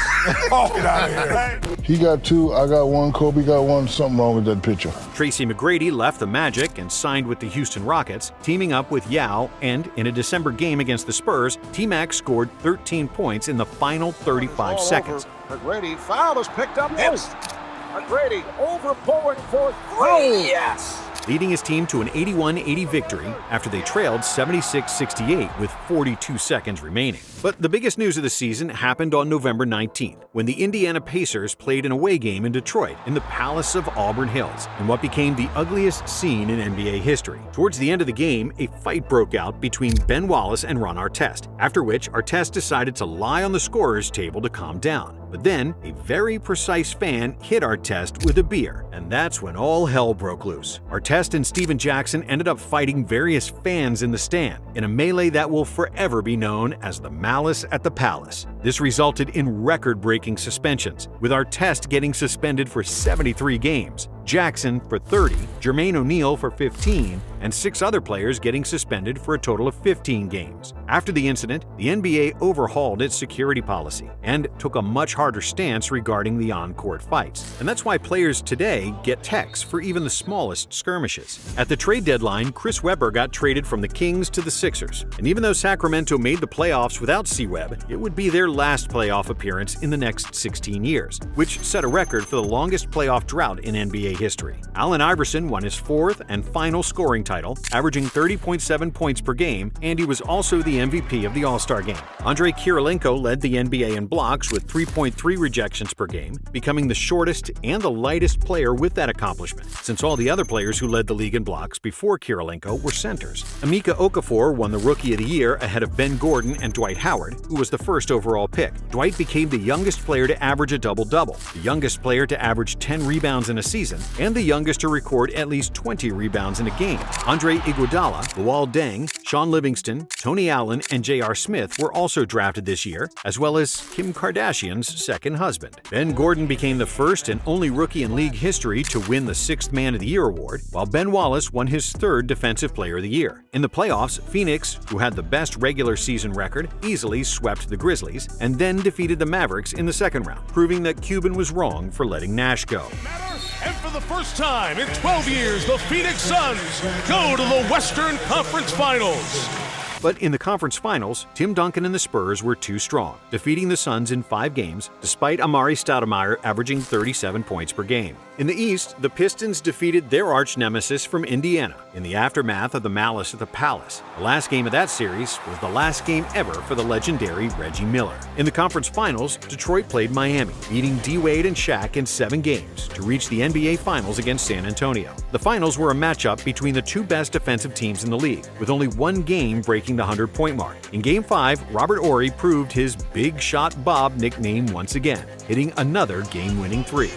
Oh, get out of here. He got 2, I got 1, Kobe got 1. Something wrong with that picture. Tracy McGrady left the Magic and signed with the Houston Rockets, teaming up with Yao, and in a December game against the Spurs, T-Mac scored 13 points in the final 35 seconds. McGrady, foul is picked up. McGrady over pulling for 3. Yes! Leading his team to an 81-80 victory after they trailed 76-68 with 42 seconds remaining. But the biggest news of the season happened on November 19th, when the Indiana Pacers played an away game in Detroit in the Palace of Auburn Hills, in what became the ugliest scene in NBA history. Towards the end of the game, a fight broke out between Ben Wallace and Ron Artest, after which Artest decided to lie on the scorer's table to calm down. But then, a very precise fan hit Artest with a beer, and that's when all hell broke loose. Artest and Steven Jackson ended up fighting various fans in the stand, in a melee that will forever be known as the Malice at the Palace. This resulted in record-breaking suspensions, with Artest getting suspended for 73 games, Jackson for 30, Jermaine O'Neal for 15, and 6 other players getting suspended for a total of 15 games. After the incident, the NBA overhauled its security policy and took a much harder stance regarding the on-court fights. And that's why players today get texts for even the smallest skirmishes. At the trade deadline, Chris Webber got traded from the Kings to the Sixers. And even though Sacramento made the playoffs without C-Webb, it would be their last playoff appearance in the next 16 years, which set a record for the longest playoff drought in NBA history. Allen Iverson won his 4th and final scoring title, averaging 30.7 points per game, and he was also the MVP of the All-Star Game. Andrei Kirilenko led the NBA in blocks with 3.3 rejections per game, becoming the shortest and the lightest player with that accomplishment, since all the other players who led the league in blocks before Kirilenko were centers. Emeka Okafor won the Rookie of the Year ahead of Ben Gordon and Dwight Howard, who was the first overall pick. Dwight became the youngest player to average a double-double, the youngest player to average 10 rebounds in a season, and the youngest to record at least 20 rebounds in a game. Andre Iguodala, Luol Deng, Sean Livingston, Tony Allen, and J.R. Smith were also drafted this year, as well as Kim Kardashian's second husband. Ben Gordon became the first and only rookie in league history to win the 6th Man of the Year award, while Ben Wallace won his 3rd Defensive Player of the Year. In the playoffs, Phoenix, who had the best regular season record, easily swept the Grizzlies, and then defeated the Mavericks in the second round, proving that Cuban was wrong for letting Nash go. And for the first time in 12 years, the Phoenix Suns go to the Western Conference Finals. But in the conference finals, Tim Duncan and the Spurs were too strong, defeating the Suns in 5 games, despite Amari Stoudemire averaging 37 points per game. In the East, the Pistons defeated their arch-nemesis from Indiana in the aftermath of the Malice at the Palace. The last game of that series was the last game ever for the legendary Reggie Miller. In the conference finals, Detroit played Miami, beating D-Wade and Shaq in 7 games to reach the NBA Finals against San Antonio. The finals were a matchup between the two best defensive teams in the league, with only one game breaking the 100-point mark. In Game 5, Robert Horry proved his Big Shot Bob nickname once again, hitting another game-winning 3.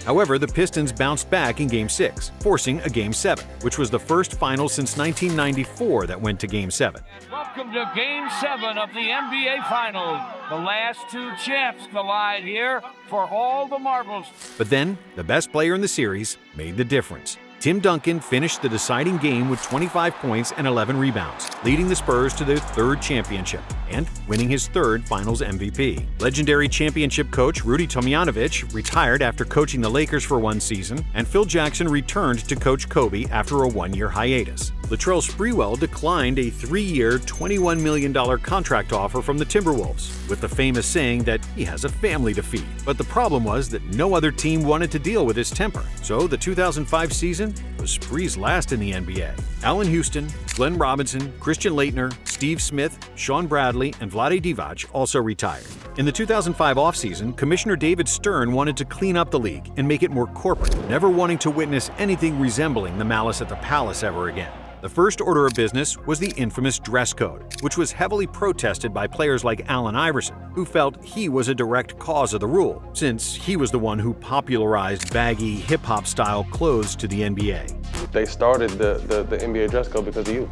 However, the Pistons bounced back in Game 6, forcing a Game 7, which was the first final since 1994 that went to Game 7. Welcome to Game 7 of the NBA Finals. The last two champs collide here for all the marbles. But then, the best player in the series made the difference. Tim Duncan finished the deciding game with 25 points and 11 rebounds, leading the Spurs to their 3rd championship and winning his 3rd Finals MVP. Legendary championship coach Rudy Tomjanovich retired after coaching the Lakers for 1 season, and Phil Jackson returned to coach Kobe after a 1-year hiatus. Latrell Sprewell declined a 3-year, $21 million contract offer from the Timberwolves, with the famous saying that he has a family to feed. But the problem was that no other team wanted to deal with his temper, so the 2005 season was Spree's last in the NBA. Allen Houston, Glenn Robinson, Christian Laettner, Steve Smith, Sean Bradley, and Vlade Divac also retired. In the 2005 offseason, Commissioner David Stern wanted to clean up the league and make it more corporate, never wanting to witness anything resembling the Malice at the Palace ever again. The first order of business was the infamous dress code, which was heavily protested by players like Allen Iverson, who felt he was a direct cause of the rule, since he was the one who popularized baggy, hip-hop style clothes to the NBA. They started the NBA dress code because of you.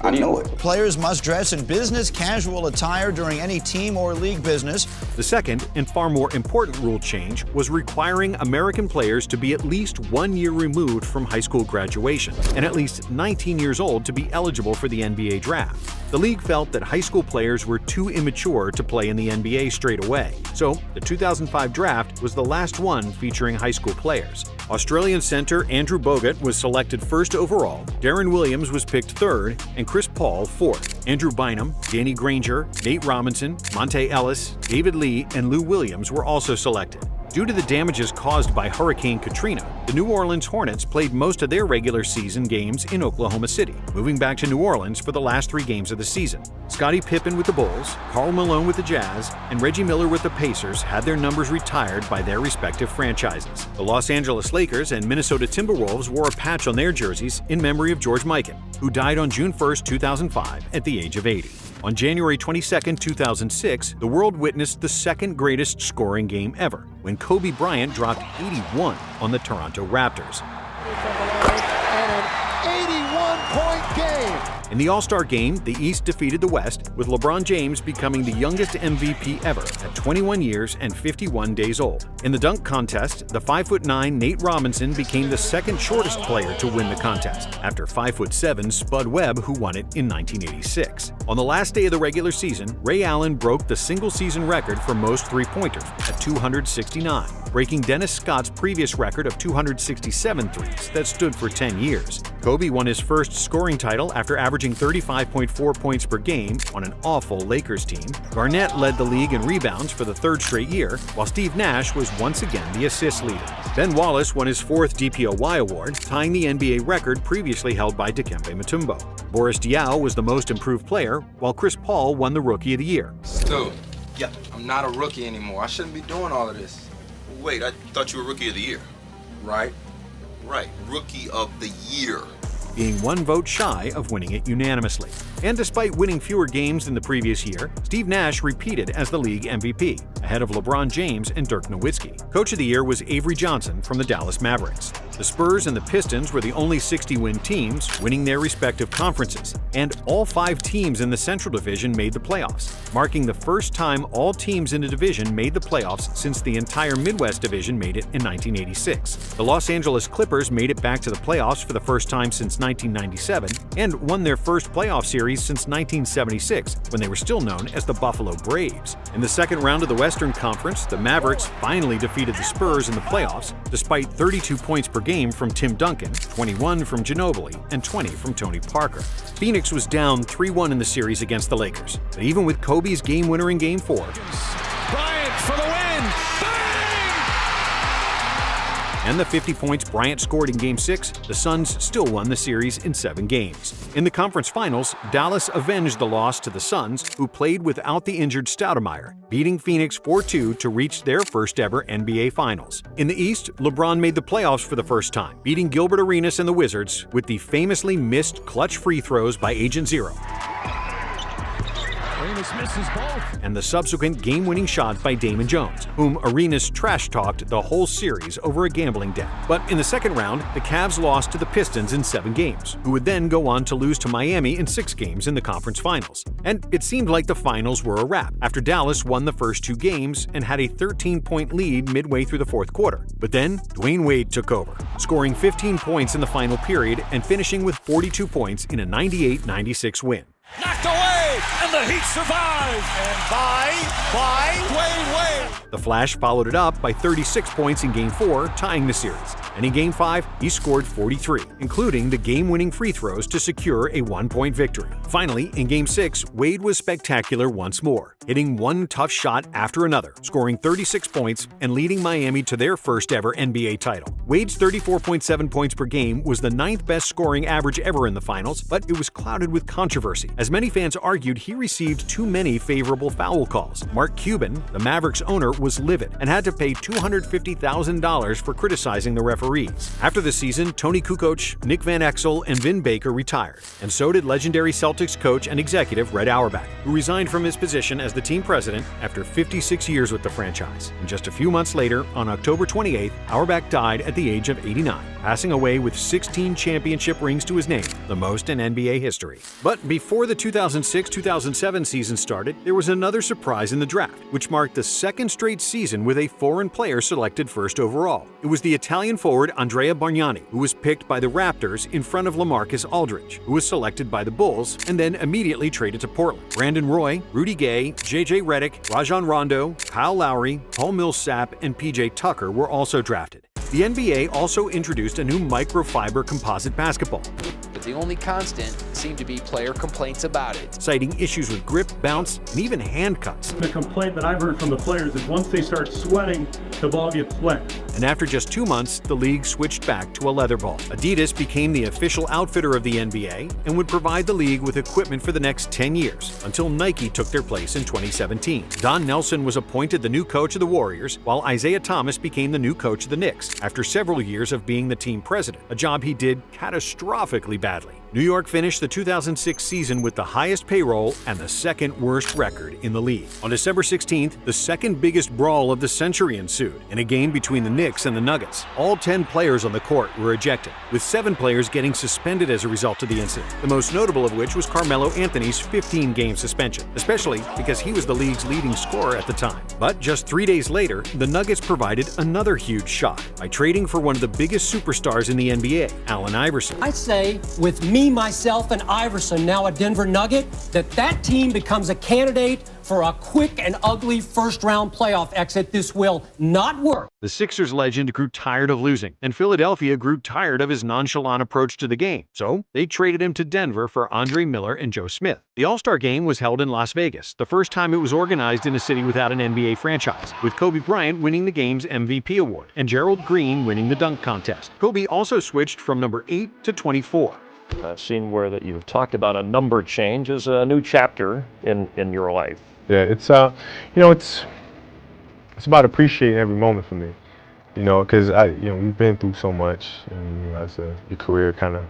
I know it. Players must dress in business casual attire during any team or league business. The second, and far more important rule change, was requiring American players to be at least 1 year removed from high school graduation and at least 19 years old to be eligible for the NBA draft. The league felt that high school players were too immature to play in the NBA straight away, so the 2005 draft was the last one featuring high school players. Australian center Andrew Bogut was selected 1st overall, Darren Williams was picked 3rd, and Chris Paul 4th. Andrew Bynum, Danny Granger, Nate Robinson, Monte Ellis, David Lee, and Lou Williams were also selected. Due to the damages caused by Hurricane Katrina, the New Orleans Hornets played most of their regular season games in Oklahoma City, moving back to New Orleans for the last 3 games of the season. Scottie Pippen with the Bulls, Karl Malone with the Jazz, and Reggie Miller with the Pacers had their numbers retired by their respective franchises. The Los Angeles Lakers and Minnesota Timberwolves wore a patch on their jerseys in memory of George Mikan, who died on June 1, 2005 at the age of 80. On January 22, 2006, the world witnessed the second greatest scoring game ever, when Kobe Bryant dropped 81 on the Toronto Raptors. An 81-point game. In the All-Star Game, the East defeated the West, with LeBron James becoming the youngest MVP ever at 21 years and 51 days old. In the dunk contest, the 5'9" Nate Robinson became the second shortest player to win the contest, after 5'7" Spud Webb, who won it in 1986. On the last day of the regular season, Ray Allen broke the single-season record for most three-pointers at 269, breaking Dennis Scott's previous record of 267 threes that stood for 10 years. Kobe won his first scoring title after averaging 35.4 points per game on an awful Lakers team. Garnett led the league in rebounds for the 3rd straight year, while Steve Nash was once again the assist leader. Ben Wallace won his 4th DPOY award, tying the NBA record previously held by Dikembe Mutombo. Boris Diaw was the most improved player, while Chris Paul won the Rookie of the Year. Dude, I'm not a rookie anymore. I shouldn't be doing all of this. Wait, I thought you were Rookie of the Year. Right? Right, Rookie of the Year. Being 1 vote shy of winning it unanimously. And despite winning fewer games than the previous year, Steve Nash repeated as the league MVP, ahead of LeBron James and Dirk Nowitzki. Coach of the Year was Avery Johnson from the Dallas Mavericks. The Spurs and the Pistons were the only 60-win teams, winning their respective conferences, and all 5 teams in the Central Division made the playoffs, marking the first time all teams in the division made the playoffs since the entire Midwest Division made it in 1986. The Los Angeles Clippers made it back to the playoffs for the first time since 1997 and won their first playoff series since 1976, when they were still known as the Buffalo Braves. In the second round of the Western Conference, the Mavericks finally defeated the Spurs in the playoffs, despite 32 points per game from Tim Duncan, 21 from Ginobili, and 20 from Tony Parker. Phoenix was down 3-1 in the series against the Lakers, but even with Kobe's game winner in Game 4, Bryant for the win. Bang! and the 50 points Bryant scored in Game 6, the Suns still won the series in 7 games. In the conference finals, Dallas avenged the loss to the Suns, who played without the injured Stoudemire, beating Phoenix 4-2 to reach their first-ever NBA Finals. In the East, LeBron made the playoffs for the first time, beating Gilbert Arenas and the Wizards with the famously missed clutch free throws by Agent Zero, Arenas misses both. and the subsequent game-winning shot by Damon Jones, whom Arenas trash-talked the whole series over a gambling debt. But in the second round, the Cavs lost to the Pistons in 7 games, who would then go on to lose to Miami in 6 games in the conference finals. And it seemed like the finals were a wrap, after Dallas won the first 2 games and had a 13-point lead midway through the fourth quarter. But then, Dwayne Wade took over, scoring 15 points in the final period and finishing with 42 points in a 98-96 win. Knocked away, and the Heat survive. And by Dwayne Wade. The Flash followed it up by 36 points in Game 4, tying the series. And in Game 5, he scored 43, including the game-winning free throws to secure a 1-point victory. Finally, in Game 6, Wade was spectacular once more, hitting one tough shot after another, scoring 36 points and leading Miami to their first-ever NBA title. Wade's 34.7 points per game was the 9th best scoring average ever in the finals, but it was clouded with controversy, as many fans argued he received too many favorable foul calls. Mark Cuban, the Mavericks owner, was livid and had to pay $250,000 for criticizing the referees. After the season, Tony Kukoc, Nick Van Exel, and Vin Baker retired, and so did legendary Celtics coach and executive Red Auerbach, who resigned from his position as the team president after 56 years with the franchise. And just a few months later, on October 28th, Auerbach died at the age of 89, passing away with 16 championship rings to his name, the most in NBA history. But before the 2006-2007 season started, there was another surprise in the draft, which marked the second straight season with a foreign player selected first overall. It was the Italian forward Andrea Bargnani, who was picked by the Raptors in front of LaMarcus Aldridge, who was selected by the Bulls and then immediately traded to Portland. Brandon Roy, Rudy Gay, JJ Redick, Rajon Rondo, Kyle Lowry, Paul Millsap, and PJ Tucker were also drafted. The NBA also introduced a new microfiber composite basketball, but the only constant seemed to be player complaints about it, citing issues with grip, bounce, and even hand cuts. The complaint that I've heard from the players is once they start sweating, the ball gets wet. And after just 2 months, the league switched back to a leather ball. Adidas became the official outfitter of the NBA and would provide the league with equipment for the next 10 years, until Nike took their place in 2017. Don Nelson was appointed the new coach of the Warriors, while Isaiah Thomas became the new coach of the Knicks, after several years of being the team president, a job he did catastrophically badly. New York finished the 2006 season with the highest payroll and the second worst record in the league. On December 16th, the second biggest brawl of the century ensued, in a game between the Knicks and the Nuggets. All 10 players on the court were ejected, with 7 players getting suspended as a result of the incident, the most notable of which was Carmelo Anthony's 15-game suspension, especially because he was the league's leading scorer at the time. But just 3 days later, the Nuggets provided another huge shock by trading for one of the biggest superstars in the NBA, Allen Iverson. I say, with me, myself, and Iverson now a Denver Nugget, that team becomes a candidate for a quick and ugly first-round playoff exit. This will not work. The Sixers legend grew tired of losing, and Philadelphia grew tired of his nonchalant approach to the game. So they traded him to Denver for Andre Miller and Joe Smith. The All-Star Game was held in Las Vegas, the first time it was organized in a city without an NBA franchise, with Kobe Bryant winning the game's MVP award and Gerald Green winning the dunk contest. Kobe also switched from number 8 to 24. I've seen where that you've talked about a number change as a new chapter in your life. Yeah, it's it's about appreciating every moment for me, because we've been through so much, and as your career kind of,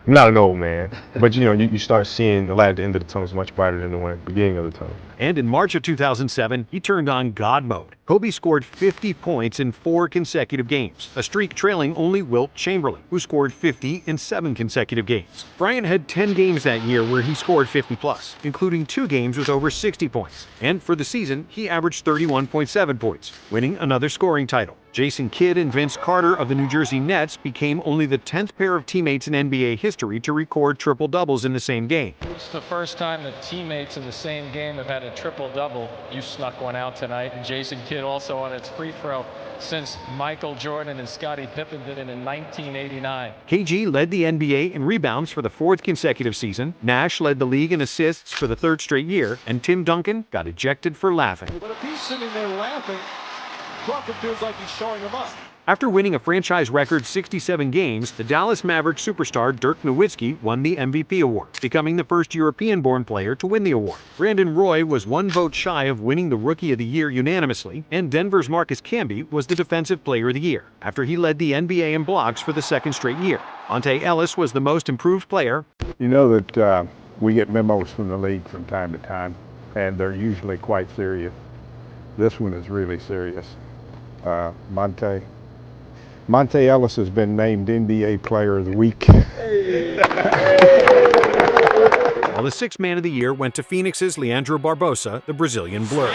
I'm not an old man, but you start seeing the light at the end of the tunnel is much brighter than the one at the beginning of the tunnel. And in March of 2007, he turned on God mode. Kobe scored 50 points in 4 consecutive games, a streak trailing only Wilt Chamberlain, who scored 50 in 7 consecutive games. Bryant had 10 games that year where he scored 50+, including 2 games with over 60 points. And for the season, he averaged 31.7 points, winning another scoring title. Jason Kidd and Vince Carter of the New Jersey Nets became only the 10th pair of teammates in NBA history to record triple-doubles in the same game. It's the first time that teammates in the same game have had a triple-double. You snuck one out tonight, and Jason Kidd also on its free throw since Michael Jordan and Scottie Pippen did it in 1989. KG led the NBA in rebounds for the 4th consecutive season, Nash led the league in assists for the 3rd straight year, and Tim Duncan got ejected for laughing. But if he's sitting there laughing, Crawford feels like he's showing him up. After winning a franchise record 67 games, the Dallas Mavericks superstar Dirk Nowitzki won the MVP award, becoming the first European-born player to win the award. Brandon Roy was 1 vote shy of winning the Rookie of the Year unanimously, and Denver's Marcus Camby was the Defensive Player of the Year, after he led the NBA in blocks for the 2nd straight year. Monte Ellis was the most improved player. You know that we get memos from the league from time to time, and they're usually quite serious. This one is really serious. Monte Ellis has been named NBA Player of the Week. While the 6th Man of the Year went to Phoenix's Leandro Barbosa, the Brazilian Blur.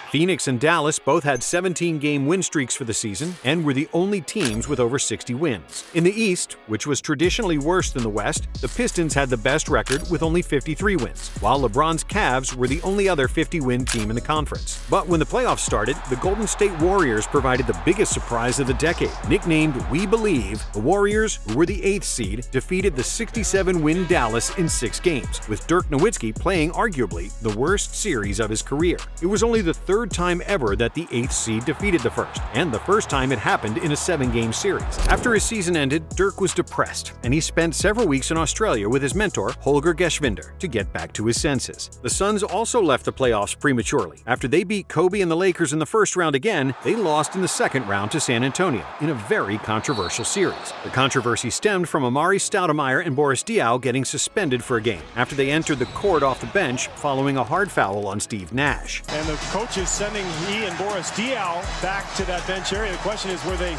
Phoenix and Dallas both had 17-game win streaks for the season and were the only teams with over 60 wins. In the East, which was traditionally worse than the West, the Pistons had the best record with only 53 wins, while LeBron's Cavs were the only other 50-win team in the conference. But when the playoffs started, the Golden State Warriors provided the biggest surprise of the decade. Nicknamed We Believe, the Warriors, who were the 8th seed, defeated the 67-win Dallas in 6 games, with Dirk Nowitzki playing arguably the worst series of his career. It was only the 3rd time ever that the 8th seed defeated the 1st, and the 1st time it happened in a 7-game series. After his season ended, Dirk was depressed, and he spent several weeks in Australia with his mentor, Holger Geschwinder, to get back to his senses. The Suns also left the playoffs prematurely. After they beat Kobe and the Lakers in the 1st round again, they lost in the 2nd round to San Antonio in a very controversial series. The controversy stemmed from Amari Stoudemire and Boris Diaw getting suspended for a game after they entered the court off the bench following a hard foul on Steve Nash. And the coach is sending he and Boris Diaw back to that bench area. The question is, were they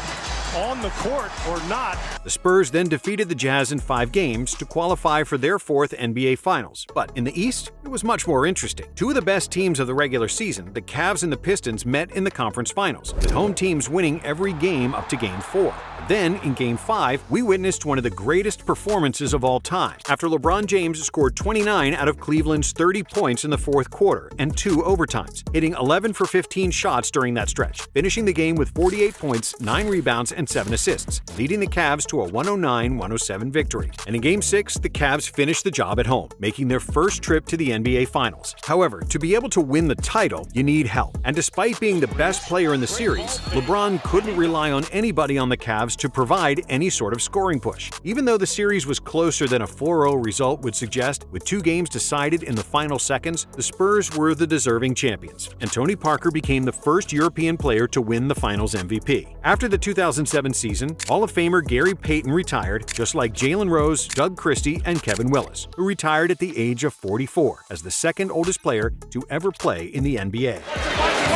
on the court or not? The Spurs then defeated the Jazz in 5 games to qualify for their 4th NBA Finals. But in the East, it was much more interesting. 2 of the best teams of the regular season, the Cavs and the Pistons, met in the conference finals, with home teams winning every game up to Game 4. Then, in Game 5, we witnessed one of the greatest performances of all time, after LeBron James scored 29 out of Cleveland's 30 points in the 4th quarter and 2 overtimes, hitting 11 for 15 shots during that stretch, finishing the game with 48 points, 9 rebounds, and 7 assists, leading the Cavs to a 109-107 victory. And in Game 6, the Cavs finished the job at home, making their first trip to the NBA Finals. However, to be able to win the title, you need help. And despite being the best player in the series, LeBron couldn't rely on anybody on the Cavs to provide any sort of scoring push. Even though the series was closer than a 4-0 result would suggest, with 2 games decided in the final seconds, the Spurs were the deserving champions, and Tony Parker became the first European player to win the Finals MVP. After the 2007 season, Hall of Famer Gary Payton retired, just like Jalen Rose, Doug Christie, and Kevin Willis, who retired at the age of 44 as the 2nd oldest player to ever play in the NBA.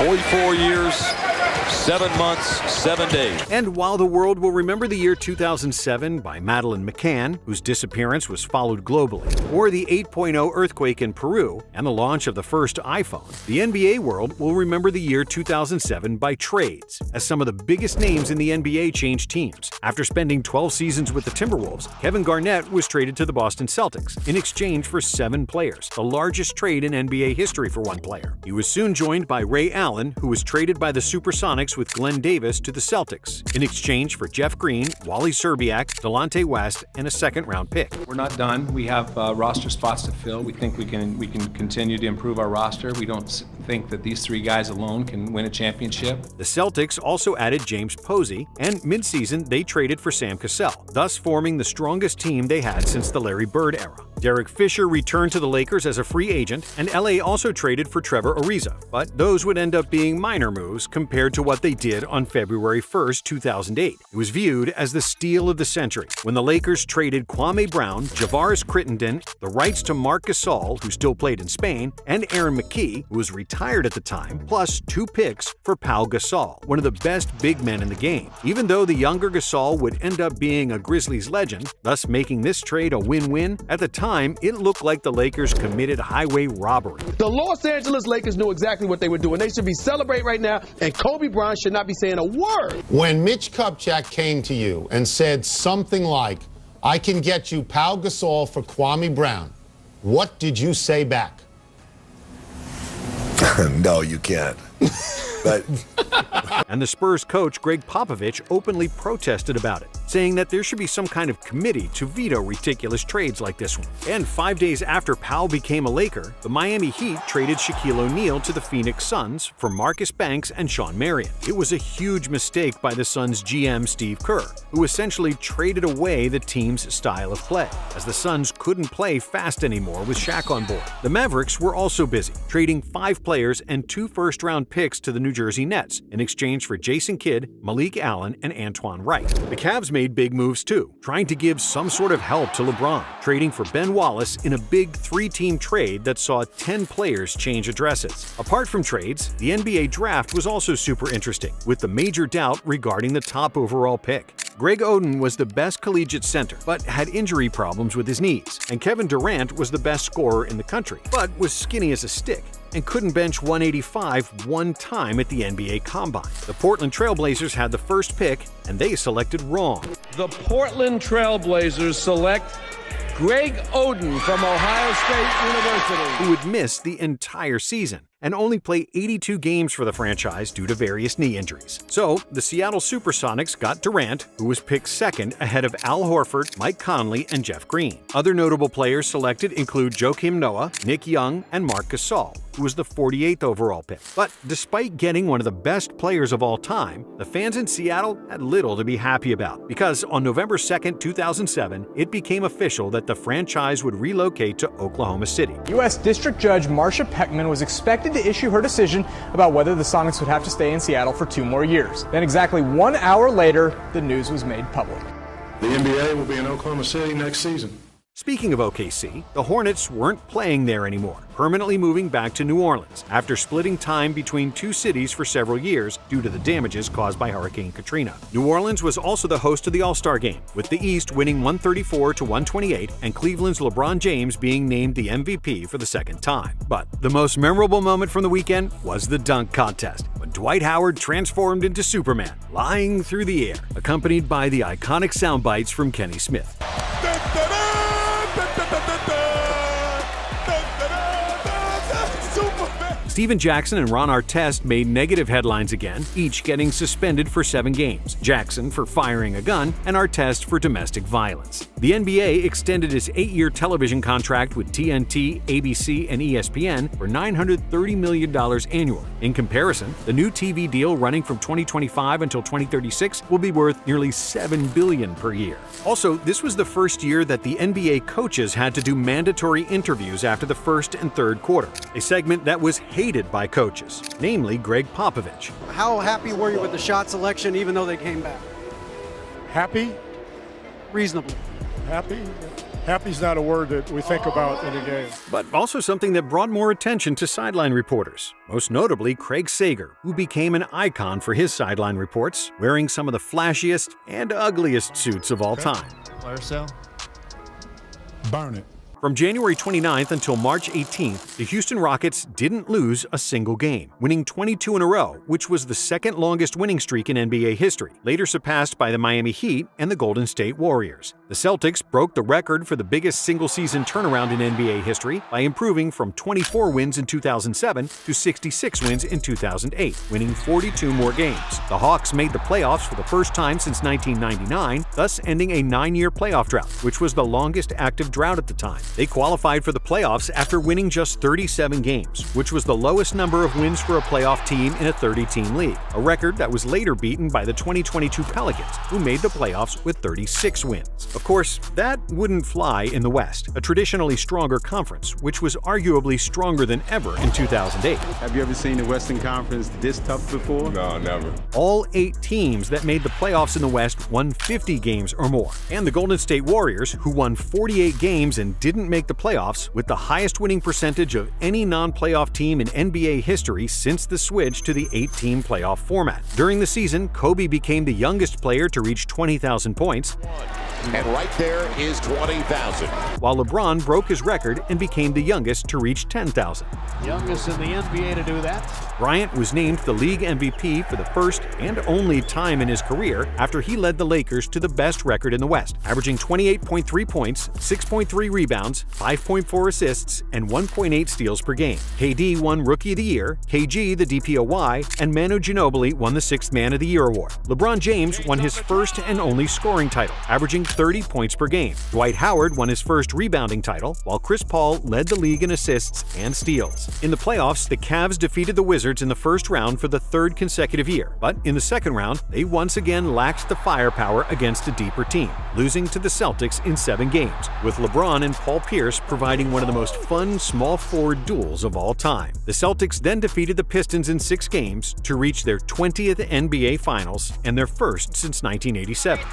44 years, 7 months, 7 days. And while the world will remember the year 2007 by Madeleine McCann, whose disappearance was followed globally, or the 8.0 earthquake in Peru and the launch of the first iPhone, the NBA world will remember the year 2007 by trades, as some of the biggest names in the NBA changed teams. After spending 12 seasons with the Timberwolves, Kevin Garnett was traded to the Boston Celtics in exchange for 7 players, the largest trade in NBA history for one player. He was soon joined by Ray Allen, who was traded by the Supersonics with Glenn Davis to the Celtics in exchange for Jeff Green, Wally Szczerbiak, Delonte West, and a 2nd-round pick. We're not done. We have roster spots to fill. We think we can continue to improve our roster. We don't think that these 3 guys alone can win a championship. The Celtics also added James Posey, and midseason they traded for Sam Cassell, thus forming the strongest team they had since the Larry Bird era. Derek Fisher returned to the Lakers as a free agent, and LA also traded for Trevor Ariza, but those would end up being minor moves compared to what they did on February 1st, 2008. It was viewed as the steal of the century when the Lakers traded Kwame Brown, Javaris Crittenden, the rights to Marc Gasol, who still played in Spain, and Aaron McKie, who was retired at the time, plus 2 picks for Pau Gasol, one of the best big men in the game. Even though the younger Gasol would end up being a Grizzlies legend, thus making this trade a win-win, at the time it looked like the Lakers committed highway robbery. The Los Angeles Lakers knew exactly what they were doing. They should be celebrating right now, and Kobe Bryant should not be saying a word. When Mitch Kupchak came to you and said something like, I can get you Pau Gasol for Kwame Brown, what did you say back? No, you can't. But and the Spurs coach Greg Popovich openly protested about it, saying that there should be some kind of committee to veto ridiculous trades like this one. And 5 days after Powell became a Laker, the Miami Heat traded Shaquille O'Neal to the Phoenix Suns for Marcus Banks and Shawn Marion. It was a huge mistake by the Suns' GM Steve Kerr, who essentially traded away the team's style of play, as the Suns couldn't play fast anymore with Shaq on board. The Mavericks were also busy, trading 5 players and 2 first-round picks to the New Jersey Nets in exchange for Jason Kidd, Malik Allen, and Antoine Wright. The Cavs made big moves too, trying to give some sort of help to LeBron, trading for Ben Wallace in a big 3-team trade that saw 10 players change addresses. Apart from trades, the NBA draft was also super interesting, with the major doubt regarding the top overall pick. Greg Oden was the best collegiate center, but had injury problems with his knees, and Kevin Durant was the best scorer in the country, but was skinny as a stick and couldn't bench 185 one time at the NBA Combine. The Portland Trail Blazers had the first pick, and they selected wrong. The Portland Trail Blazers select Greg Oden from Ohio State University, who would miss the entire season and only play 82 games for the franchise due to various knee injuries. So, the Seattle Supersonics got Durant, who was picked second ahead of Al Horford, Mike Conley, and Jeff Green. Other notable players selected include Joakim Noah, Nick Young, and Marc Gasol, who was the 48th overall pick. But despite getting one of the best players of all time, the fans in Seattle had little to be happy about, because on November 2, 2007, it became official that the franchise would relocate to Oklahoma City. U.S. District Judge Marcia Peckman was expected to issue her decision about whether the Sonics would have to stay in Seattle for 2 more years. Then exactly 1 hour later, the news was made public. The NBA will be in Oklahoma City next season. Speaking of OKC, the Hornets weren't playing there anymore, permanently moving back to New Orleans after splitting time between 2 cities for several years due to the damages caused by Hurricane Katrina. New Orleans was also the host of the All-Star Game, with the East winning 134-128 and Cleveland's LeBron James being named the MVP for the second time. But the most memorable moment from the weekend was the dunk contest, when Dwight Howard transformed into Superman, flying through the air, accompanied by the iconic sound bites from Kenny Smith. Steven Jackson and Ron Artest made negative headlines again, each getting suspended for 7 games, Jackson for firing a gun and Artest for domestic violence. The NBA extended its 8-year television contract with TNT, ABC, and ESPN for $930 million annually. In comparison, the new TV deal running from 2025 until 2036 will be worth nearly $7 billion per year. Also, this was the first year that the NBA coaches had to do mandatory interviews after the first and third quarter, a segment that was hated by coaches, namely Greg Popovich. How happy were you with the shot selection even though they came back? Happy? Reasonable. Happy? Happy's not a word that we think about in a game. But also something that brought more attention to sideline reporters, most notably Craig Sager, who became an icon for his sideline reports, wearing some of the flashiest and ugliest suits of all time. Player sale? Burn it. From January 29th until March 18th, the Houston Rockets didn't lose a single game, winning 22 in a row, which was the second longest winning streak in NBA history, later surpassed by the Miami Heat and the Golden State Warriors. The Celtics broke the record for the biggest single-season turnaround in NBA history by improving from 24 wins in 2007 to 66 wins in 2008, winning 42 more games. The Hawks made the playoffs for the first time since 1999, thus ending a 9-year playoff drought, which was the longest active drought at the time. They qualified for the playoffs after winning just 37 games, which was the lowest number of wins for a playoff team in a 30-team league, a record that was later beaten by the 2022 Pelicans, who made the playoffs with 36 wins. Of course, that wouldn't fly in the West, a traditionally stronger conference, which was arguably stronger than ever in 2008. Have you ever seen the Western Conference this tough before? No, never. All 8 teams that made the playoffs in the West won 50 games or more, and the Golden State Warriors, who won 48 games and didn't make the playoffs, with the highest winning percentage of any non-playoff team in NBA history since the switch to the 8-team playoff format. During the season, Kobe became the youngest player to reach 20,000 points, and right there is 20,000. while LeBron broke his record and became the youngest to reach 10,000. Youngest in the NBA to do that. Bryant was named the league MVP for the first and only time in his career after he led the Lakers to the best record in the West, averaging 28.3 points, 6.3 rebounds, rebounds, 5.4 assists, and 1.8 steals per game. KD won Rookie of the Year, KG the DPOY, and Manu Ginobili won the 6th Man of the Year award. LeBron James won his first and only scoring title, averaging 30 points per game. Dwight Howard won his first rebounding title, while Chris Paul led the league in assists and steals. In the playoffs, the Cavs defeated the Wizards in the first round for the 3rd consecutive year, but in the second round, they once again lacked the firepower against a deeper team, losing to the Celtics in 7 games, with LeBron and Paul Pierce providing one of the most fun small forward duels of all time. The Celtics then defeated the Pistons in 6 games to reach their 20th NBA Finals and their first since 1987.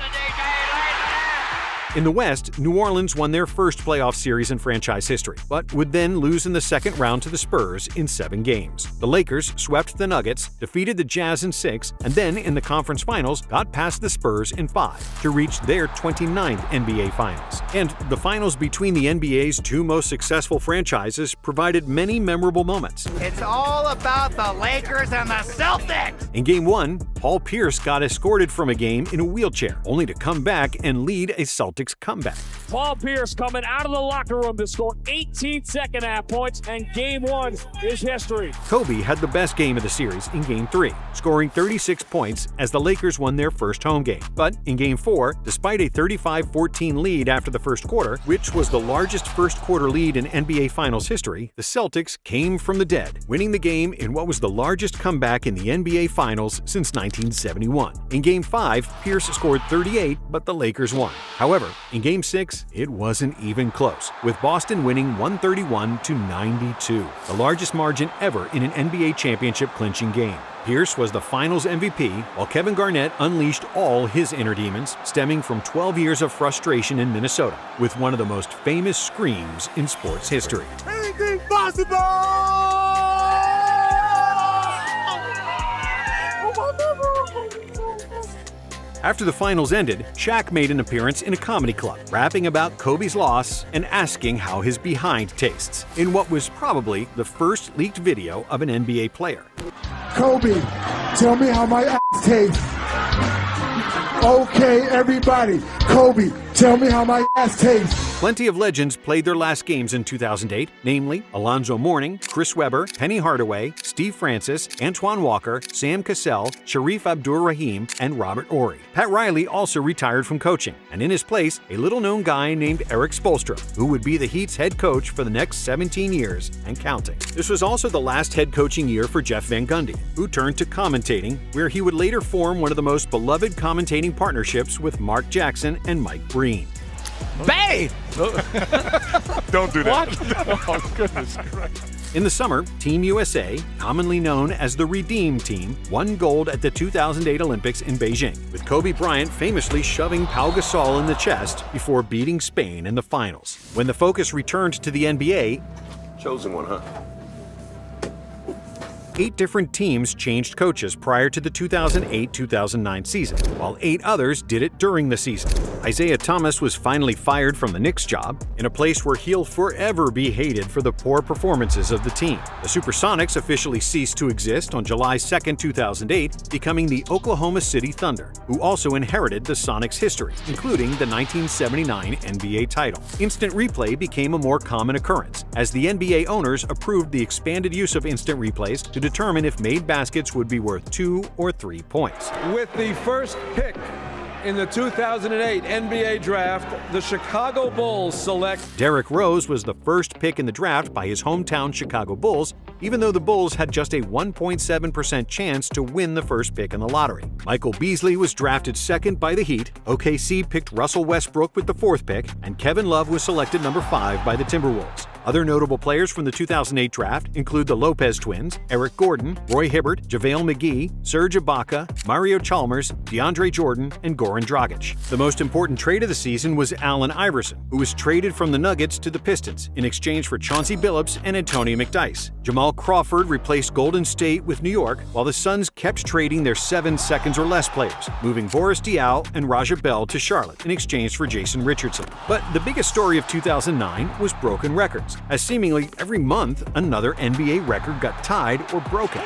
In the West, New Orleans won their first playoff series in franchise history, but would then lose in the second round to the Spurs in 7 games. The Lakers swept the Nuggets, defeated the Jazz in 6, and then in the conference finals got past the Spurs in 5 to reach their 29th NBA Finals. And the finals between the NBA's 2 most successful franchises provided many memorable moments. It's all about the Lakers and the Celtics! In Game 1, Paul Pierce got escorted from a game in a wheelchair, only to come back and lead a Celtics comeback. Paul Pierce coming out of the locker room to score 18 second-half points, and Game 1 is history. Kobe had the best game of the series in Game 3, scoring 36 points as the Lakers won their first home game. But in Game 4, despite a 35-14 lead after the first quarter, which was the largest first-quarter lead in NBA Finals history, the Celtics came from the dead, winning the game in what was the largest comeback in the NBA Finals since 1971. In Game 5, Pierce scored 38, but the Lakers won. However, in Game 6, it wasn't even close, with Boston winning 131-92, the largest margin ever in an NBA championship clinching game. Pierce was the Finals MVP, while Kevin Garnett unleashed all his inner demons, stemming from 12 years of frustration in Minnesota, with one of the most famous screams in sports history. Anything possible! After the finals ended, Shaq made an appearance in a comedy club, rapping about Kobe's loss and asking how his behind tastes, in what was probably the first leaked video of an NBA player. Kobe, tell me how my ass tastes. Okay, everybody. Kobe, tell me how my ass tastes. Plenty of legends played their last games in 2008, namely Alonzo Mourning, Chris Webber, Penny Hardaway, Steve Francis, Antoine Walker, Sam Cassell, Sharif Abdur-Rahim, and Robert Horry. Pat Riley also retired from coaching, and in his place, a little-known guy named Eric Spoelstra, who would be the Heat's head coach for the next 17 years and counting. This was also the last head coaching year for Jeff Van Gundy, who turned to commentating, where he would later form one of the most beloved commentating partnerships with Mark Jackson and Mike Breen. Babe! Don't do that. What? Oh, goodness Christ. In the summer, Team USA, commonly known as the Redeem Team, won gold at the 2008 Olympics in Beijing, with Kobe Bryant famously shoving Pau Gasol in the chest before beating Spain in the finals. When the focus returned to the NBA, Chosen one, huh? 8 different teams changed coaches prior to the 2008-2009 season, while 8 others did it during the season. Isaiah Thomas was finally fired from the Knicks job, in a place where he'll forever be hated for the poor performances of the team. The Supersonics officially ceased to exist on July 2, 2008, becoming the Oklahoma City Thunder, who also inherited the Sonics' history, including the 1979 NBA title. Instant replay became a more common occurrence, as the NBA owners approved the expanded use of instant replays to determine if made baskets would be worth 2 or 3 points. With the first pick in the 2008 NBA Draft, the Chicago Bulls select Derrick Rose was the first pick in the draft by his hometown Chicago Bulls, even though the Bulls had just a 1.7% chance to win the first pick in the lottery. Michael Beasley was drafted second by the Heat, OKC picked Russell Westbrook with the 4th pick, and Kevin Love was selected number 5 by the Timberwolves. Other notable players from the 2008 draft include the Lopez twins, Eric Gordon, Roy Hibbert, JaVale McGee, Serge Ibaka, Mario Chalmers, DeAndre Jordan, and Goran Dragic. The most important trade of the season was Allen Iverson, who was traded from the Nuggets to the Pistons in exchange for Chauncey Billups and Antonio McDyess. Jamal Crawford replaced Golden State with New York, while the Suns kept trading their 7 seconds or less players, moving Boris Diaw and Raja Bell to Charlotte in exchange for Jason Richardson. But the biggest story of 2009 was broken records, as seemingly every month another NBA record got tied or broken.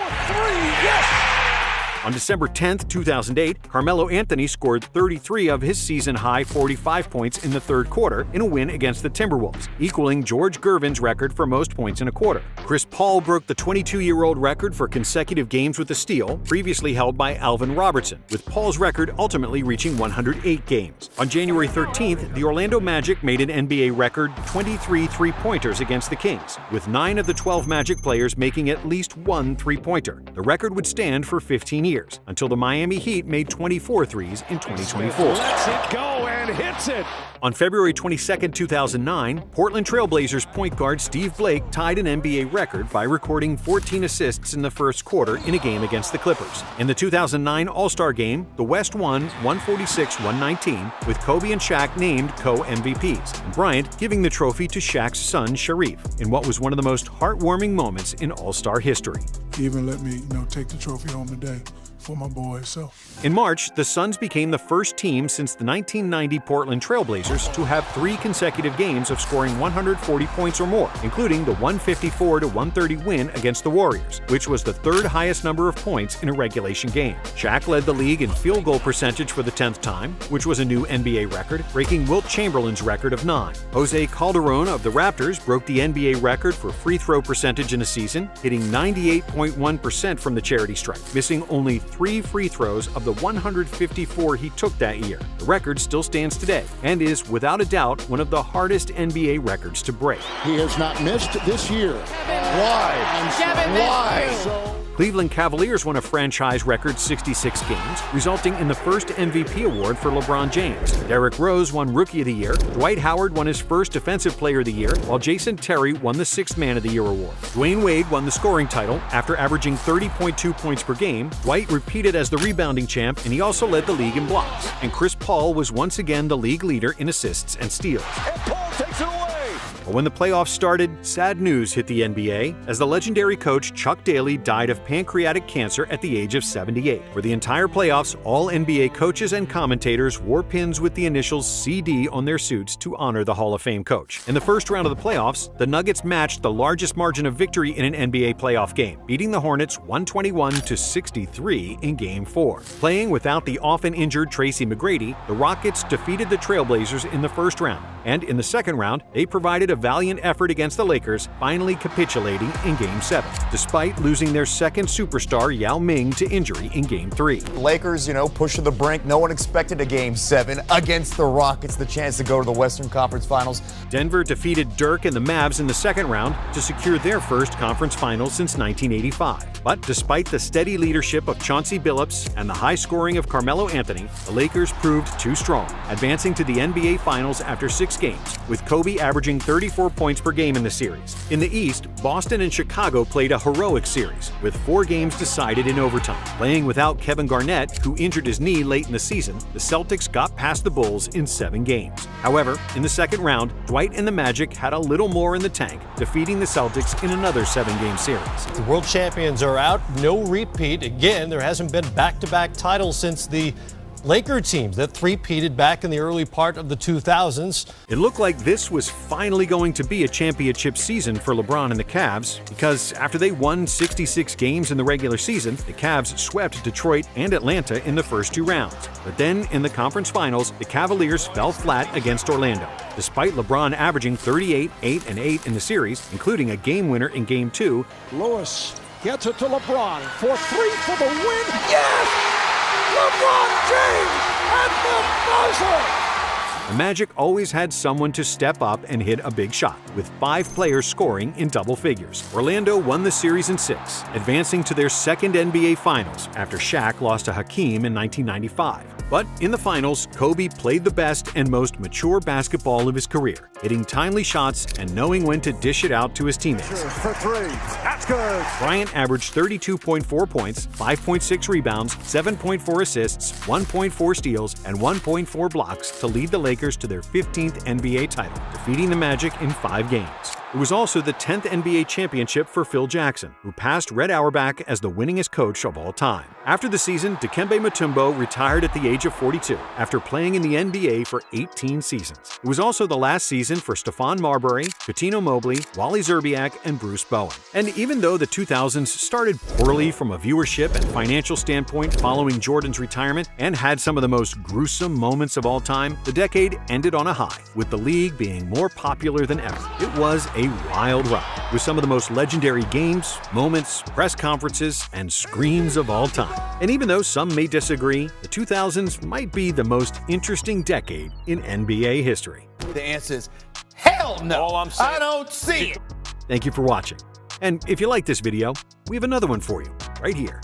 On December 10, 2008, Carmelo Anthony scored 33 of his season-high 45 points in the third quarter in a win against the Timberwolves, equaling George Gervin's record for most points in a quarter. Chris Paul broke the 22-year-old record for consecutive games with a steal, previously held by Alvin Robertson, with Paul's record ultimately reaching 108 games. On January 13th, the Orlando Magic made an NBA record 23 three-pointers against the Kings, with 9 of the 12 Magic players making at least one three-pointer. The record would stand for 15 years, until the Miami Heat made 24 threes in 2024. Lets it go and hits it. On February 22, 2009, Portland Trail Blazers point guard Steve Blake tied an NBA record by recording 14 assists in the first quarter in a game against the Clippers. In the 2009 All-Star Game, the West won 146-119, with Kobe and Shaq named co-MVPs, and Bryant giving the trophy to Shaq's son Sharif, in what was one of the most heartwarming moments in All-Star history. He even let me, take the trophy home today for my boys. So in March, the Suns became the first team since the 1990 Portland Trail Blazers to have 3 consecutive games of scoring 140 points or more, including the 154-130 win against the Warriors, which was the third highest number of points in a regulation game. Shaq led the league in field goal percentage for the 10th time, which was a new NBA record, breaking Wilt Chamberlain's record of 9. Jose Calderon of the Raptors broke the NBA record for free throw percentage in a season, hitting 98.1% from the charity stripe, missing only 3 free throws of the 154 he took that year. The record still stands today and is, without a doubt, one of the hardest NBA records to break. He has not missed this year. Why? Cleveland Cavaliers won a franchise record 66 games, resulting in the first MVP award for LeBron James. Derrick Rose won Rookie of the Year, Dwight Howard won his first Defensive Player of the Year, while Jason Terry won the Sixth Man of the Year award. Dwayne Wade won the scoring title after averaging 30.2 points per game. Dwight repeated as the rebounding champ, and he also led the league in blocks. And Chris Paul was once again the league leader in assists and steals. And Paul takes it away. But when the playoffs started, sad news hit the NBA as the legendary coach Chuck Daly died of pancreatic cancer at the age of 78. For the entire playoffs, all NBA coaches and commentators wore pins with the initials CD on their suits to honor the Hall of Fame coach. In the first round of the playoffs, the Nuggets matched the largest margin of victory in an NBA playoff game, beating the Hornets 121-63 in Game 4. Playing without the often injured Tracy McGrady, the Rockets defeated the Trailblazers in the first round, and in the second round, they provided a valiant effort against the Lakers, finally capitulating in Game 7, despite losing their second superstar Yao Ming to injury in Game 3. Lakers, push to the brink. No one expected a Game 7 against the Rockets, the chance to go to the Western Conference Finals. Denver defeated Dirk and the Mavs in the second round to secure their first conference finals since 1985. But despite the steady leadership of Chauncey Billups and the high scoring of Carmelo Anthony, the Lakers proved too strong, advancing to the NBA Finals after 6 games, with Kobe averaging 34 points per game in the series. In the East, Boston and Chicago played a heroic series, with 4 games decided in overtime. Playing without Kevin Garnett, who injured his knee late in the season, the Celtics got past the Bulls in 7 games. However, in the second round, Dwight and the Magic had a little more in the tank, defeating the Celtics in another 7-game series. The world champions are out, no repeat. Again, there hasn't been back-to-back titles since the Laker teams that three-peated back in the early part of the 2000s. It looked like this was finally going to be a championship season for LeBron and the Cavs, because after they won 66 games in the regular season, the Cavs swept Detroit and Atlanta in the first 2 rounds. But then in the conference finals, the Cavaliers fell flat against Orlando. Despite LeBron averaging 38, 8, and 8 in the series, including a game winner in Game 2, Lewis gets it to LeBron for 3 for the win. Yes! LeBron James at the buzzer! the Magic always had someone to step up and hit a big shot, with 5 players scoring in double figures. Orlando won the series in 6, advancing to their second NBA Finals after Shaq lost to Hakeem in 1995. But in the finals, Kobe played the best and most mature basketball of his career, hitting timely shots and knowing when to dish it out to his teammates. For 3, that's good. Bryant averaged 32.4 points, 5.6 rebounds, 7.4 assists, 1.4 steals, and 1.4 blocks to lead the Lakers to their 15th NBA title, defeating the Magic in 5 games. It was also the 10th NBA championship for Phil Jackson, who passed Red Auerbach as the winningest coach of all time. After the season, Dikembe Mutombo retired at the age of 42 after playing in the NBA for 18 seasons. It was also the last season for Stephon Marbury, Cuttino Mobley, Wally Szczerbiak, and Bruce Bowen. And even though the 2000s started poorly from a viewership and financial standpoint following Jordan's retirement and had some of the most gruesome moments of all time, the decade ended on a high, with the league being more popular than ever. It was a wild ride, with some of the most legendary games, moments, press conferences, and screams of all time. And even though some may disagree, the 2000s might be the most interesting decade in NBA history. The answer is hell no. All I'm saying, I don't see it. Thank you for watching. And if you like this video, we have another one for you right here.